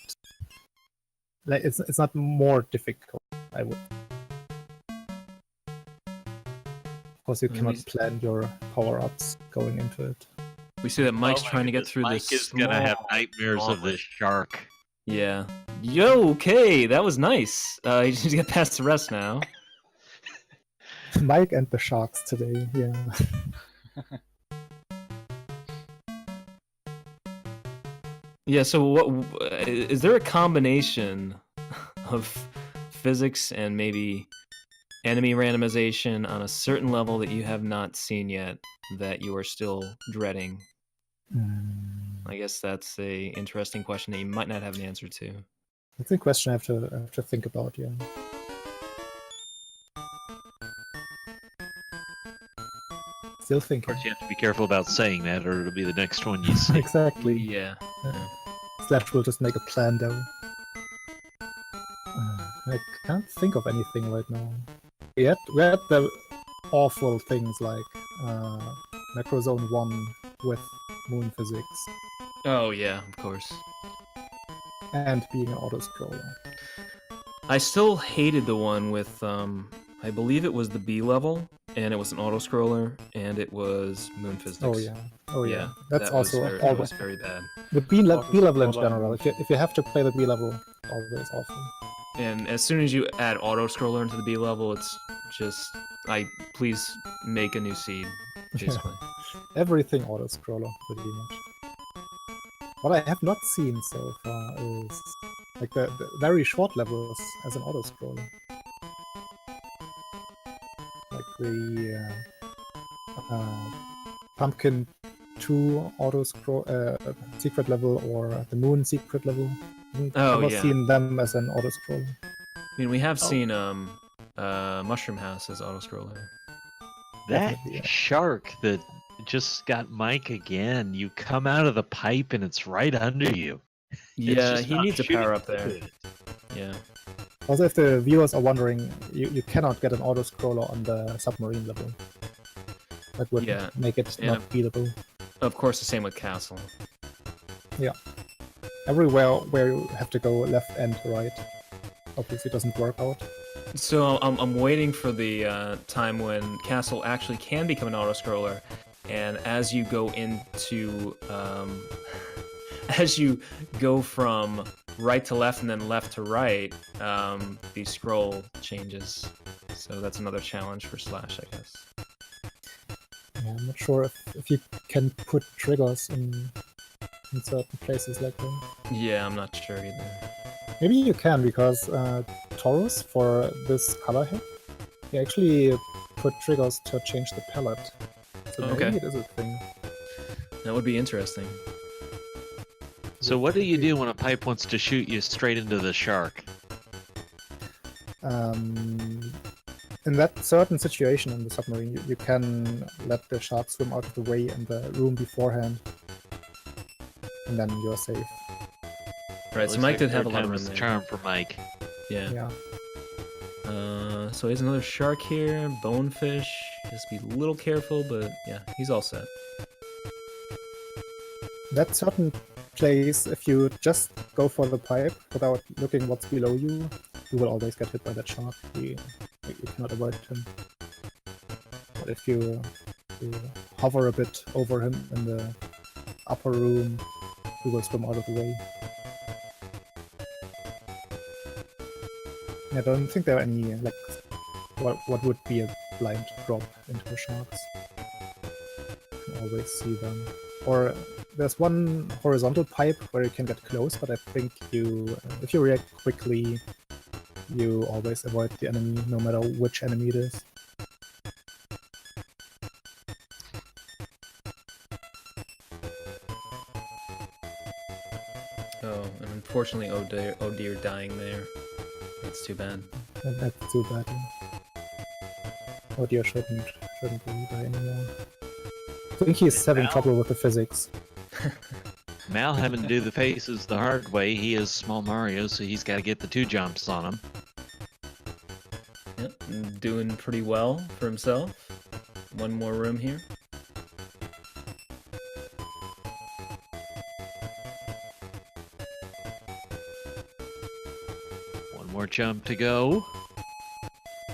like it's not more difficult. I would. Of course, you cannot plan your power ups going into it. We see that Mike's Oh my trying to get goodness, through Mike this. is gonna have small nightmares of gauntlet. this shark. Yeah. Yo, okay, that was nice. You just need to get past the rest now. Mike and the sharks today, yeah. Yeah. So, what is there a combination of physics and maybe enemy randomization on a certain level that you have not seen yet that you are still dreading? I guess that's a interesting question that you might not have an answer to. That's a question I have to think about, yeah. Still Of thinking. course, you have to be careful about saying that, or it'll be the next one you see. Exactly. Yeah. Slash will just make a plan though. I can't think of anything right now. We had the awful things like Macrozone 1 with moon physics Oh yeah, of course. and being an auto-scroller. I still hated the one with I believe it was the B level, and it was an auto scroller, and it was moon physics. Oh yeah. Oh yeah. Yeah, That's that also was very, that was very bad. the B level in Auto-scroller general. and If you have to play the B level, always awful. And as soon as you add auto scroller into the B level, it's just please make a new seed, basically. Everything auto-scroller, pretty much. What I have not seen so far is like the very short levels as an auto-scroller. Like the Pumpkin 2 auto-scroll secret level or the Moon secret level. Oh, I've never yeah. seen them as an auto-scroller. I mean, we have seen Mushroom House as auto scroller. That Definitely, yeah. shark that just got Mike again, you come out of the pipe and it's right under you. It's Yeah, just he not needs a shooting power up there. good. Yeah. Also, if the viewers are wondering, you cannot get an auto-scroller on the submarine level. That would Yeah, make it yeah. not beatable. Of course, the same with Castle. Everywhere where you have to go left and right obviously doesn't work out. So I'm waiting for the time when Castle actually can become an auto scroller, and as you go into as you go from right to left and then left to right, the scroll changes. So that's another challenge for Slash, I guess. Yeah, I'm not sure if you can put triggers in certain places like that. Yeah, I'm not sure either. Maybe you can, because Taurus, for this color hack, you actually put triggers to change the palette. So Okay. maybe it is a thing. That would be interesting. So what do you do when a pipe wants to shoot you straight into the shark? In that certain situation in the submarine, you can let the shark swim out of the way in the room beforehand, and then you're safe. Right, so Looks Mike like did have a third lot of time room was the there. charm for Mike. Yeah. Yeah. So here's another shark here. Bonefish. Just be a little careful, but yeah, he's all set. That certain place, if you just go for the pipe without looking what's below you, you will always get hit by that shark. You cannot avoid him. But if you hover a bit over him in the upper room, he will swim out of the way. I don't think there are any, like, what would be a blind drop into the sharks. You can always see them. or there's one horizontal pipe where you can get close, but I think if you react quickly, you always avoid the enemy, no matter which enemy it is. Oh, and unfortunately, oh dear, dying there. That's too bad. And that's too bad. Oh dear, shouldn't really die anymore. I think he's having trouble with the physics. Mal having to do the faces the hard way. He is small Mario, so he's got to get the 2 jumps on him. Yep, doing pretty well for himself. One more room here. One more jump to go.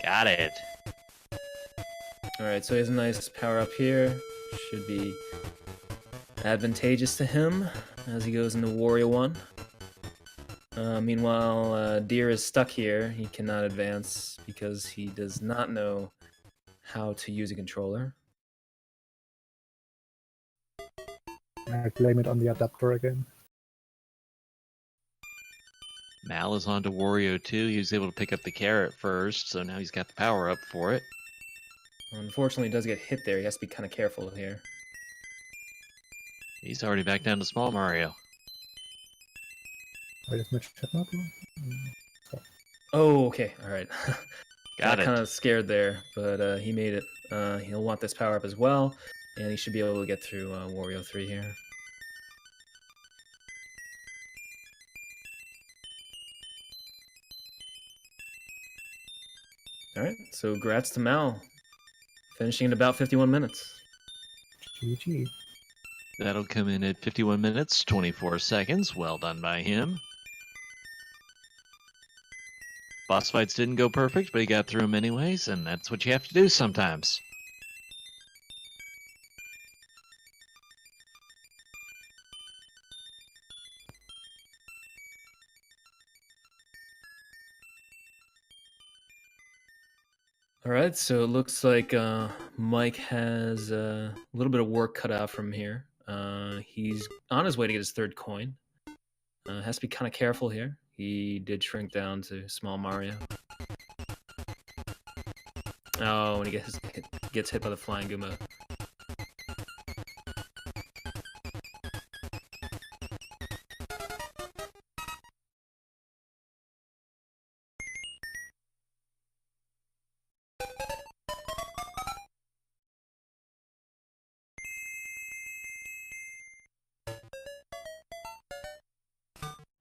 Got it. Alright, so he has a nice power up here. Should be advantageous to him as he goes into Wario 1. Meanwhile, Deer is stuck here. He cannot advance because he does not know how to use a controller. I blame it on the adapter again. Mal is on to Wario 2. He was able to pick up the carrot first, so now he's got the power up for it. Unfortunately, he does get hit there. He has to be kind of careful here. He's already back down to small Mario. Wait, is Mitch not? Oh, okay, alright. Got it. Kind of scared there, but he made it. He'll want this power up as well, and he should be able to get through Wario 3 here. Alright, so grats to Mal. Finishing in about 51 minutes. GG. That'll come in at 51 minutes, 24 seconds. Well done by him. Boss fights didn't go perfect, but he got through them anyways, and that's what you have to do sometimes. Alright, so it looks like Mike has a little bit of work cut out from here. He's on his way to get his 3rd coin. Has to be kind of careful here. He did shrink down to small Mario. Oh, and he gets hit by the flying Goomba.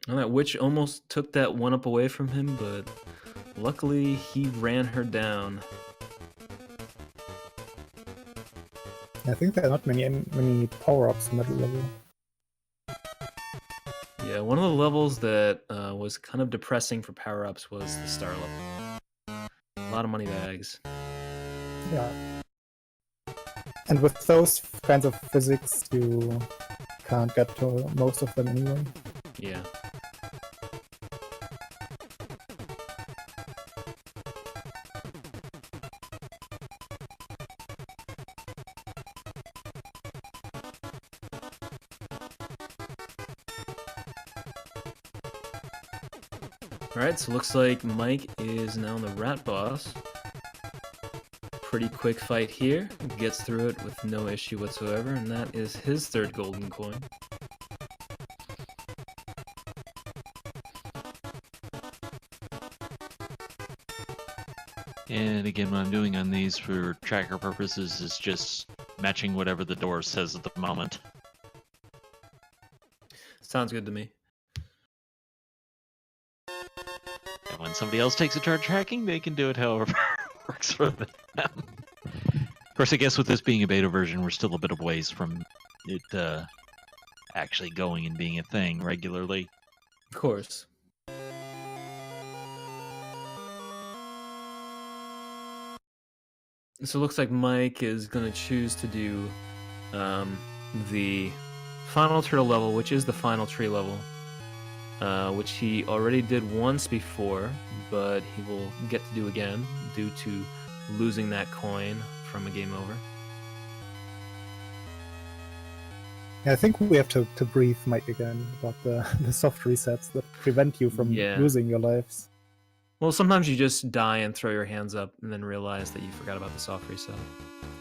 Well, that witch almost took that 1-up away from him, but luckily he ran her down. I think there are not many power-ups in that level. Yeah, one of the levels that was kind of depressing for power-ups was the star level. A lot of money bags. Yeah. And with those kinds of physics, you can't get to most of them anyway. Yeah. Alright, so looks like Mike is now the rat boss. Pretty quick fight here. Gets through it with no issue whatsoever, and that is his 3rd golden coin. And again, what I'm doing on these for tracker purposes is just matching whatever the door says at the moment. Sounds good to me. And when somebody else takes a charge tracking, they can do it however works for them. Of course, I guess with this being a beta version, we're still a bit of ways from it actually going and being a thing regularly. Of course. So it looks like Mike is going to choose to do the final turtle level, which is the final tree level, which he already did once before, but he will get to do again due to losing that coin from a game over. Yeah, I think we have to brief Mike again about the soft resets that prevent you from Yeah. losing your lives. Well, sometimes you just die and throw your hands up and then realize that you forgot about the soft reset.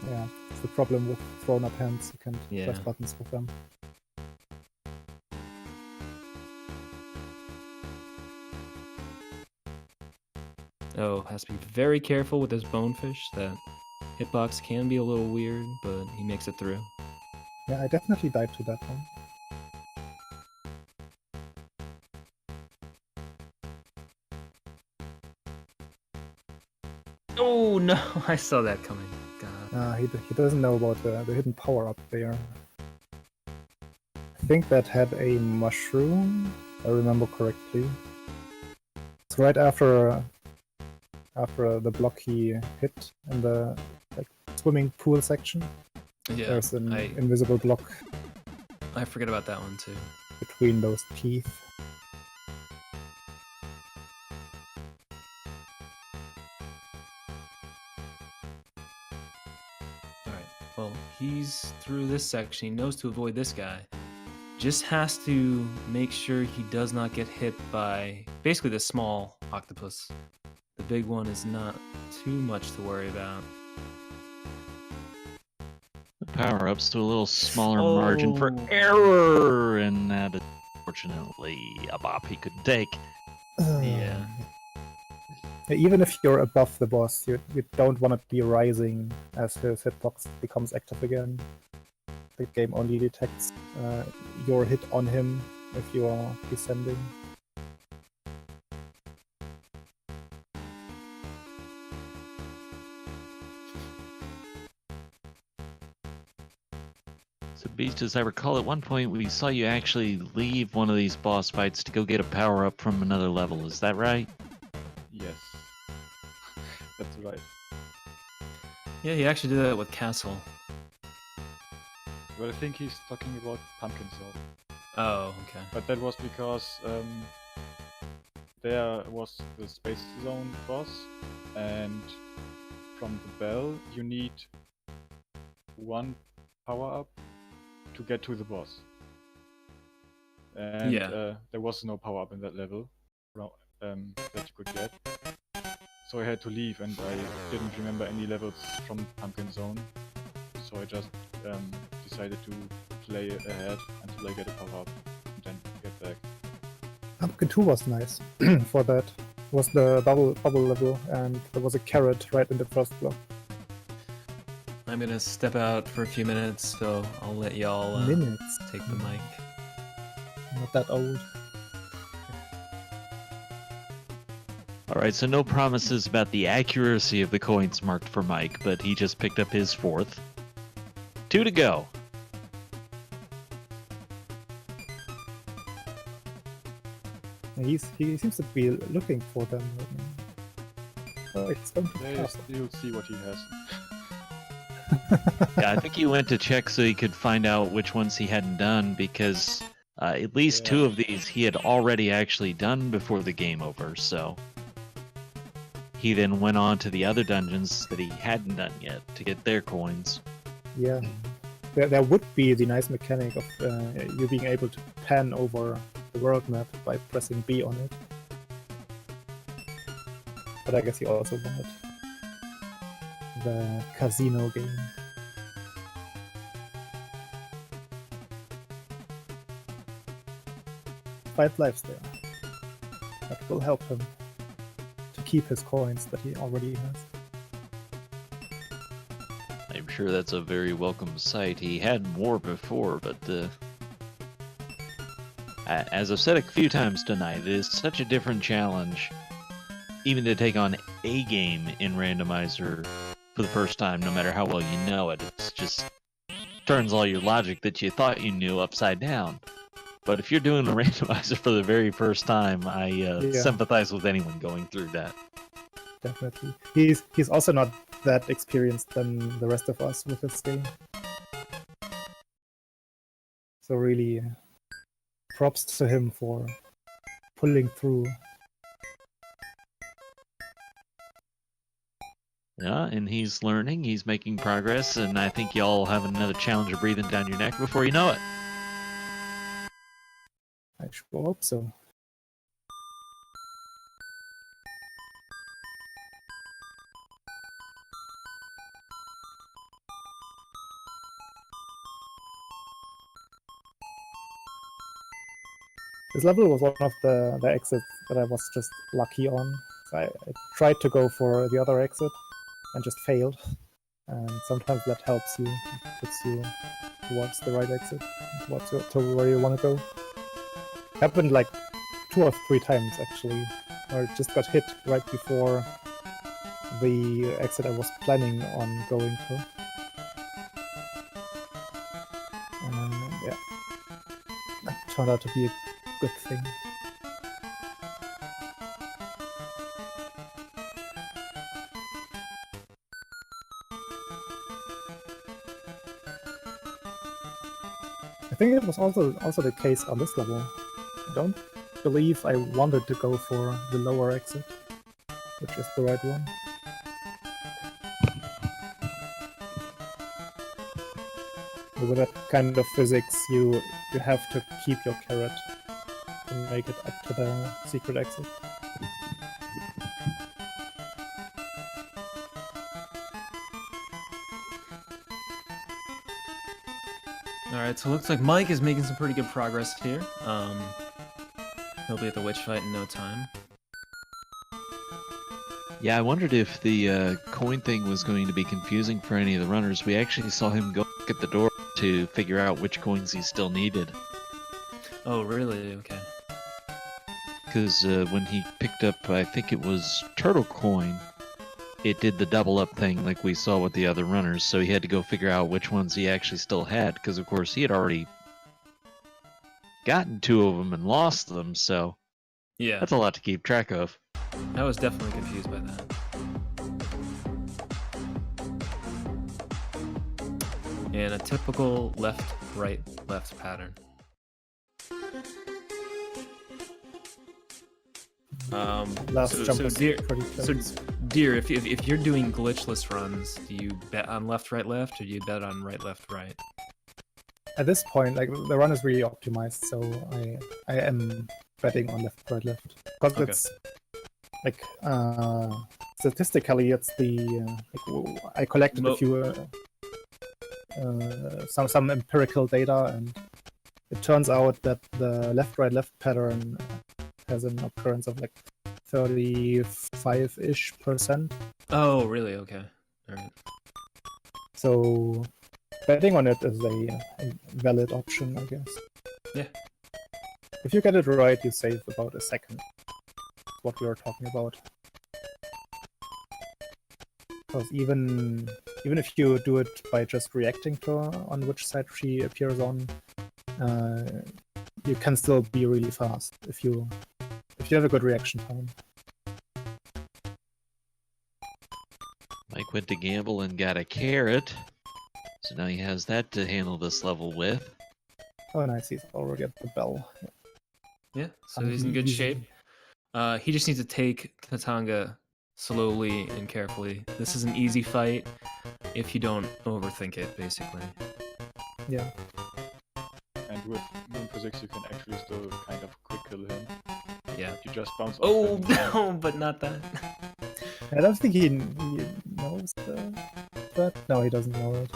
Yeah, it's the problem with thrown up hands. You can't Yeah. press buttons with them. Oh, has to be very careful with this bonefish. That hitbox can be a little weird, but he makes it through. Yeah, I definitely died to that one. Oh no, I saw that coming. God. He doesn't know about the hidden power up there. I think that had a mushroom, if I remember correctly. It's right after the block he hit in the swimming pool section. Yeah, There's an invisible block I forget about that one too. between those teeth. Alright, well, he's through this section. He knows to avoid this guy. Just has to make sure he does not get hit by basically the small octopus. The big one is not too much to worry about. Power-ups to a little smaller margin for Oh. error, and that is unfortunately a bop he couldn't take. Yeah. Even if you're above the boss, you don't want to be rising as his hitbox becomes active again. The game only detects your hit on him if you are descending. So, Beast, as I recall, at one point we saw you actually leave one of these boss fights to go get a power-up from another level. Is that right? Yes. That's right. Yeah, he actually did that with Castle. Well, I think he's talking about Pumpkin Zone. Oh, okay. But that was because there was the Space Zone boss, and from the bell you need one power-up to get to the boss. And Yeah. there was no power-up in that level that you could get. So I had to leave, and I didn't remember any levels from Pumpkin Zone. So I just decided to play ahead until I get a power-up, and then get back. Pumpkin 2 was nice for that. It was the bubble level, and there was a carrot right in the first block. I'm gonna step out for a few minutes, so I'll let y'all Minutes. take the mic. Not that old. Alright, so no promises about the accuracy of the coins marked for Mike, but he just picked up his fourth. 2 to go. He seems to be looking for them. Oh, it's going to Yeah, pass. you'll see what he has. Yeah, I think he went to check so he could find out which ones he hadn't done, because at least 2 of these he had already actually done before the game over, so he then went on to the other dungeons that he hadn't done yet to get their coins. Yeah. There would be the nice mechanic of you being able to pan over the world map by pressing B on it. But I guess he also wanted the casino game. Five lives there. That will help him to keep his coins that he already has. I'm sure that's a very welcome sight. He had more before, but as I've said a few times tonight, it is such a different challenge, even to take on a game in Randomizer for the first time, no matter how well you know it. It's just turns all your logic that you thought you knew upside down. But if you're doing a Randomizer for the very first time, I sympathize with anyone going through that. Definitely. He's also not that experienced than the rest of us with this game. So really, props to him for pulling through. Yeah, and he's learning, he's making progress, and I think y'all have another challenger breathing down your neck before you know it. I hope so. This level was one of the exits that I was just lucky on. So I tried to go for the other exit and just failed. And sometimes that helps you, puts you towards the right exit, to where you want to go. Happened like 2 or 3 times actually, where it just got hit right before the exit I was planning on going to. And yeah, that turned out to be a good thing. I think it was also the case on this level. I don't believe I wanted to go for the lower exit, which is the right one. With that kind of physics, you have to keep your carrot to make it up to the secret exit. Alright, so it looks like Mike is making some pretty good progress here. He'll be at the witch fight in no time. Yeah, I wondered if the coin thing was going to be confusing for any of the runners. We actually saw him go at the door to figure out which coins he still needed. Oh, really? Okay. Because when he picked up, I think it was Turtle Coin, it did the double up thing like we saw with the other runners, so he had to go figure out which ones he actually still had, because of course he had already gotten 2 of them and lost them, so Yeah, that's a lot to keep track of. I was definitely confused by that. And a typical left, right, left pattern. Last jump so was dear, pretty so close. dear, if you're doing glitchless runs, do you bet on left, right, left, or do you bet on right, left, right? At this point, like the run is really optimized, so I am betting on left, right, left, because Okay. it's like statistically, it's the I collected a few some empirical data, and it turns out that the left, right, left pattern has an occurrence of like 35-ish%. Oh, really? Okay. All right. So betting on it is a valid option, I guess. Yeah. If you get it right, you save about a second. What we were talking about. Because even if you do it by just reacting to on which side she appears on, you can still be really fast if you have a good reaction time. Mike went to gamble and got a carrot, so now he has that to handle this level with. Oh, nice! He's already at the bell. Yeah. So he's in good shape. He just needs to take Katanga slowly and carefully. This is an easy fight if you don't overthink it, basically. Yeah. And with moon physics, you can actually still kind of quick kill him. Yeah. You just bounce off Oh him. no, but not that. I don't think he knows that. No, he doesn't know it.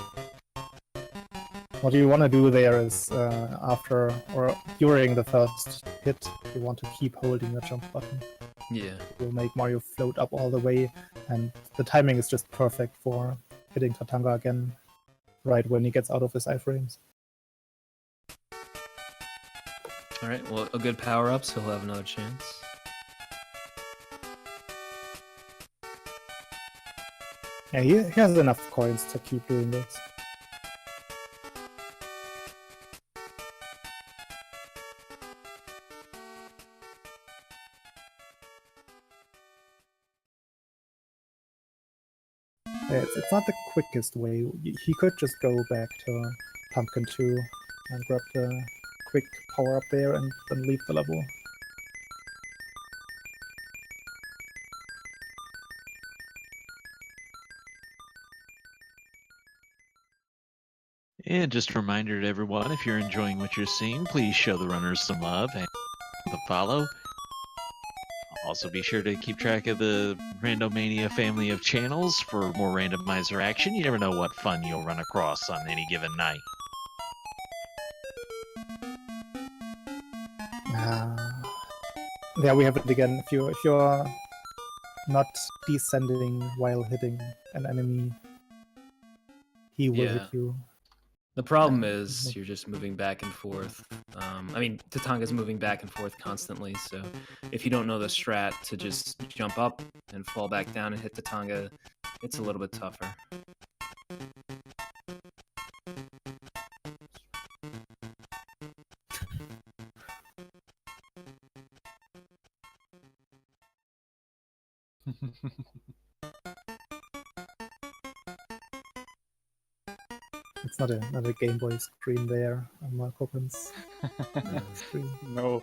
What you want to do there is after or during the first hit, you want to keep holding the jump button. Yeah. It will make Mario float up all the way, and the timing is just perfect for hitting Tatanga again right when he gets out of his iframes. All right. Well, a good power up, so he'll have another chance. Yeah, he has enough coins to keep doing this. Yeah, it's not the quickest way. He could just go back to Pumpkin 2 and grab the quick power up there and then leave the level. And just a reminder to everyone, if you're enjoying what you're seeing, please show the runners some love. And follow. Also, be sure to keep track of the Randomania family of channels for more randomizer action. You never know what fun you'll run across on any given night. There we have it again. If you're not descending while hitting an enemy, he will hit Yeah. you. The problem is you're just moving back and forth. I mean, Tatanga's moving back and forth constantly, so if you don't know the strat to just jump up and fall back down and hit Tatanga, it's a little bit tougher. It's not a Game Boy screen there on Mark Hoppin's screen. No.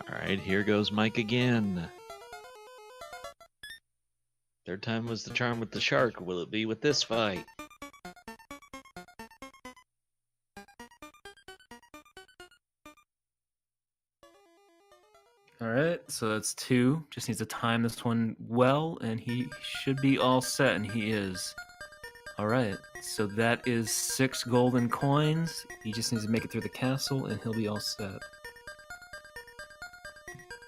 Alright, here goes Mike again. Third time was the charm with the shark. Will it be with this fight? Alright, so that's 2. Just needs to time this one well, and he should be all set, and he is. Alright, so that is 6 golden coins. He just needs to make it through the castle, and he'll be all set.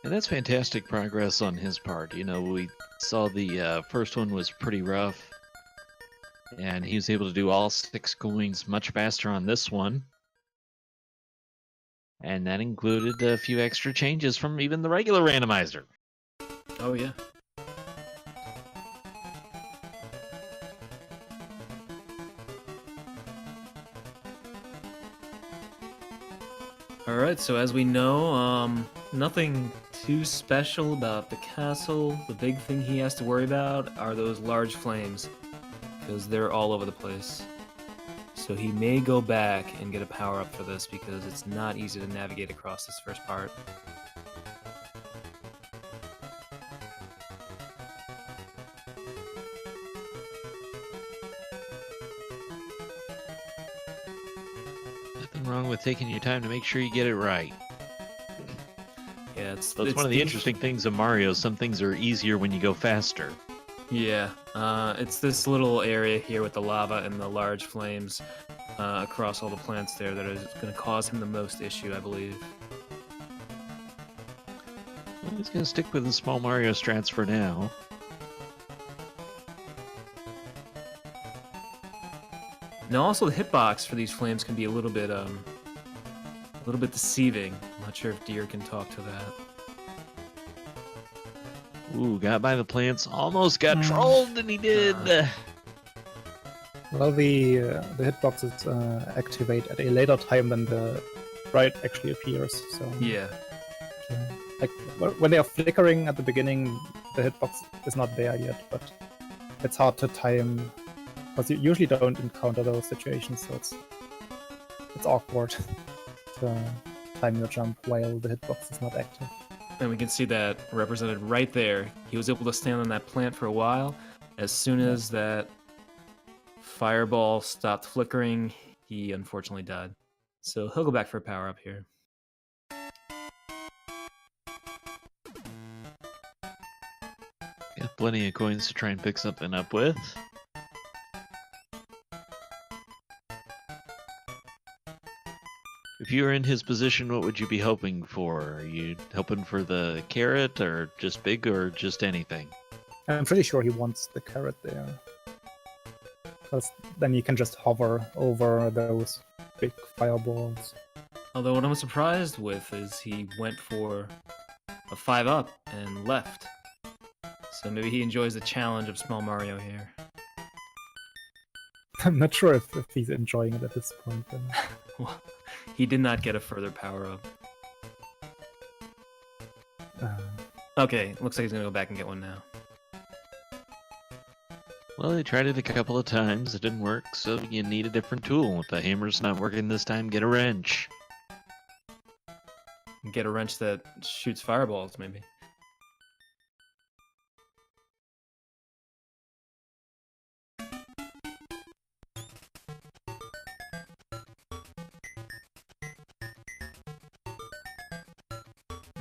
And that's fantastic progress on his part. You know, we saw the first one was pretty rough, and he was able to do all 6 coins much faster on this one. And that included a few extra changes from even the regular randomizer. Oh, yeah. Alright, so as we know, nothing too special about the castle. The big thing he has to worry about are those large flames, because they're all over the place. So he may go back and get a power-up for this, because it's not easy to navigate across this first part. Nothing wrong with taking your time to make sure you get it right. Yeah, That's one of the interesting things of Mario. Some things are easier when you go faster. Yeah, it's this little area here with the lava and the large flames across all the plants there that is going to cause him the most issue, I believe. Well, he's going to stick with the small Mario strats for now. Now, also the hitbox for these flames can be a little bit deceiving. I'm not sure if Deer can talk to that. Ooh, got by the plants. Almost got trolled, and he did. Well, the hitboxes activate at a later time than the sprite actually appears. So Yeah. like when they are flickering at the beginning, the hitbox is not there yet, but it's hard to time because you usually don't encounter those situations, so it's awkward to time your jump while the hitbox is not active. And we can see that represented right there. He was able to stand on that plant for a while. As soon as that fireball stopped flickering, he unfortunately died. So he'll go back for a power-up here. Got plenty of coins to try and pick something up with. If you were in his position, what would you be hoping for? Are you hoping for the carrot, or just big, or just anything? I'm pretty sure he wants the carrot there, because then you can just hover over those big fireballs. Although what I'm surprised with is he went for a 5-up and left. So maybe he enjoys the challenge of Small Mario here. I'm not sure if he's enjoying it at this point. Well, he did not get a further power-up. Okay, looks like he's gonna go back and get one now. Well, they tried it a couple of times. It didn't work, so you need a different tool. If the hammer's not working this time, get a wrench. Get a wrench that shoots fireballs, maybe.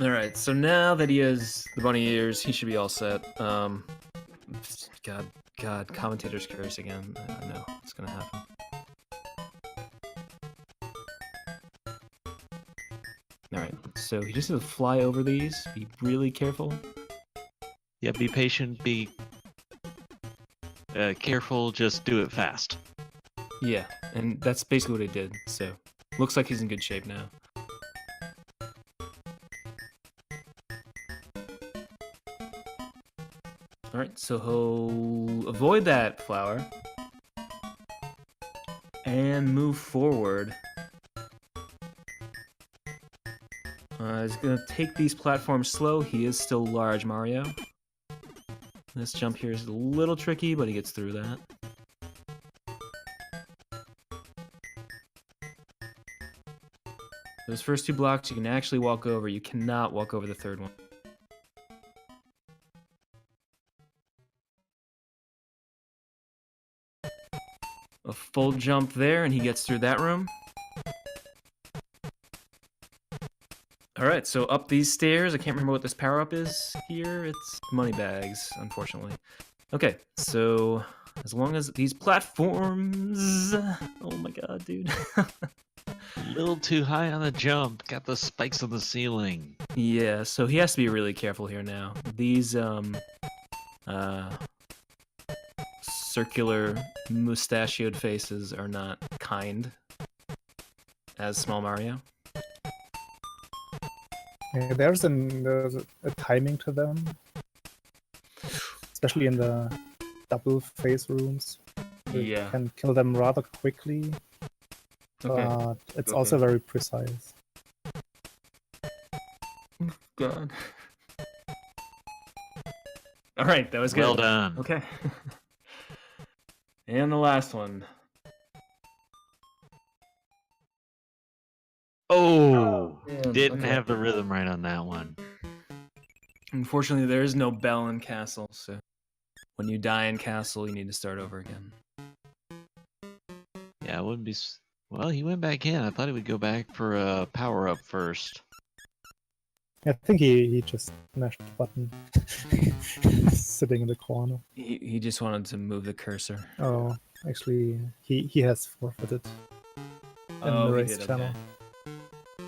All right, so now that he has the bunny ears, he should be all set. God, commentator's curse again. I know it's gonna happen. All right, so he just has to fly over these. Be really careful. Yeah, be patient, be careful, just do it fast. Yeah, and that's basically what he did. So looks like he's in good shape now. All right, so he'll avoid that flower and move forward. He's gonna take these platforms slow. He is still large, Mario. This jump here is a little tricky, but he gets through that. Those first two blocks you can actually walk over. You cannot walk over the third one. A full jump there, and he gets through that room. Alright, so up these stairs. I can't remember what this power-up is here. It's money bags, unfortunately. Okay, so as long as these platforms... Oh my god, dude. A little too high on the jump. Got the spikes on the ceiling. Yeah, so he has to be really careful here now. These, circular mustachioed faces are not kind as Small Mario. Yeah, there's a timing to them, especially in the double phase rooms. You Yeah. can kill them rather quickly, but it's also very precise. God. Alright, that was good. Well done. Okay. And the last one. Oh, man, didn't okay. have the rhythm right on that one. Unfortunately, there is no bell in Castle, so when you die in Castle, you need to start over again. Yeah, it wouldn't be. Well, he went back in. I thought he would go back for a power up first. I think he just mashed the button, sitting in the corner. He just wanted to move the cursor. Oh, actually, he has forfeited in the race channel.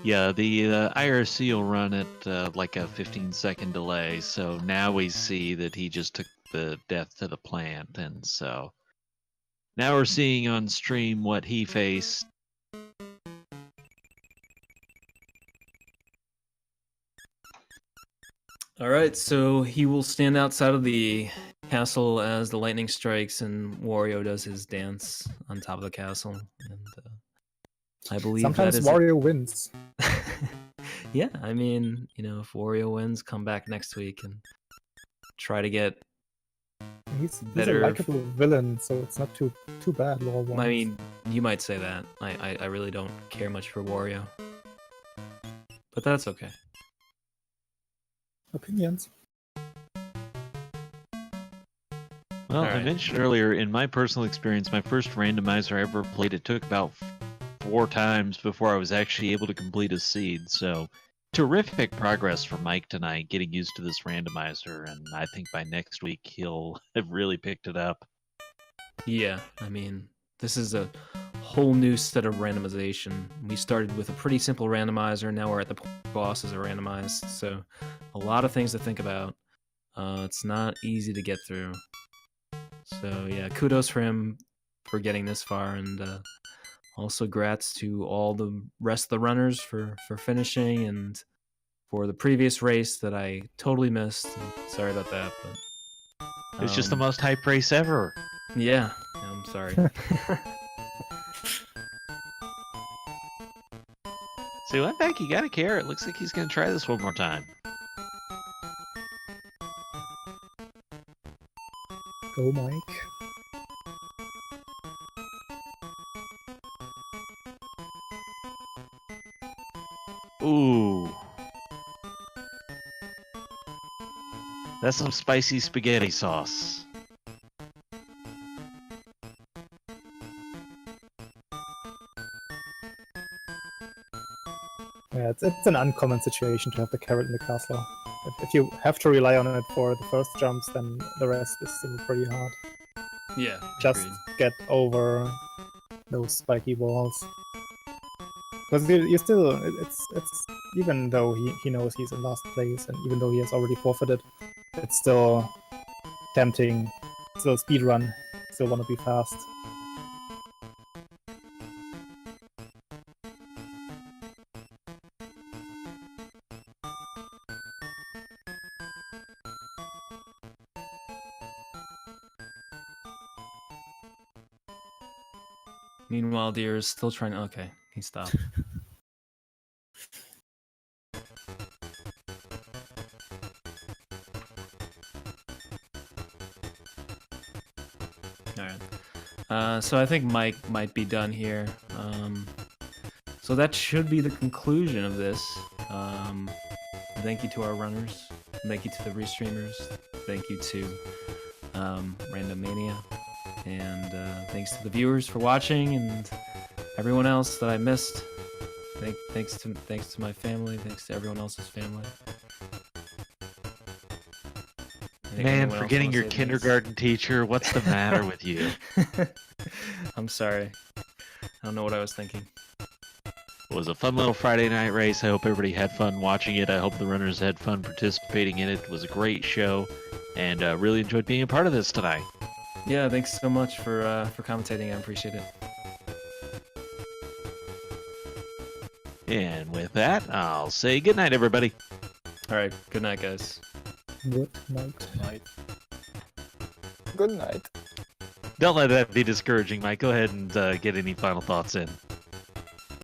Yeah, the IRC will run at like a 15-second delay. So now we see that he just took the death to the plant, and so now we're seeing on stream what he faced. Alright, so he will stand outside of the castle as the lightning strikes and Wario does his dance on top of the castle. And I believe Sometimes that is Wario wins. Yeah, I mean, you know, if Wario wins, come back next week and try to get He's better. a likable villain, so it's not too bad. I mean, you might say that. I really don't care much for Wario. But that's okay. Opinions. Well, I Alright. mentioned earlier, in my personal experience, my first randomizer I ever played, it took about 4 times before I was actually able to complete a seed. So, terrific progress for Mike tonight, getting used to this randomizer, and I think by next week he'll have really picked it up. Yeah, I mean, this is a whole new set of randomization. We started with a pretty simple randomizer, now we're at the bosses are randomized, so a lot of things to think about. It's not easy to get through. So yeah, kudos for him for getting this far, and also grats to all the rest of the runners for finishing, and for the previous race that I totally missed. Sorry about that, but It was just the most hype race ever. yeah, I'm sorry. So he went back, he got a carrot. Looks like he's going to try this one more time. Go, Mike. Ooh. That's some spicy spaghetti sauce. Yeah, it's an uncommon situation to have the carrot in the castle. If you have to rely on it for the first jumps, then the rest is still pretty hard. Yeah, Just agreed. get over those spiky walls. Because you still, it's even though he knows he's in last place and even though he has already forfeited, it's still tempting. Still speed run. Still want to be fast. Meanwhile, Deer is still trying. Okay, he stopped. All right. So I think Mike might be done here. So that should be the conclusion of this. Thank you to our runners. Thank you to the restreamers. Thank you to Randomania. And thanks to the viewers for watching and everyone else that I missed. Thanks to my family. Thanks to everyone else's family. Man, forgetting your kindergarten teacher. What's the matter with you? I'm sorry. I don't know what I was thinking. It was a fun little Friday night race. I hope everybody had fun watching it. I hope the runners had fun participating in it. It was a great show, and really enjoyed being a part of this tonight. Yeah, thanks so much for commentating. I appreciate it. And with that, I'll say good night, everybody. All right, good night, guys. Good night. Good night. Don't let that be discouraging, Mike. Go ahead and get any final thoughts in.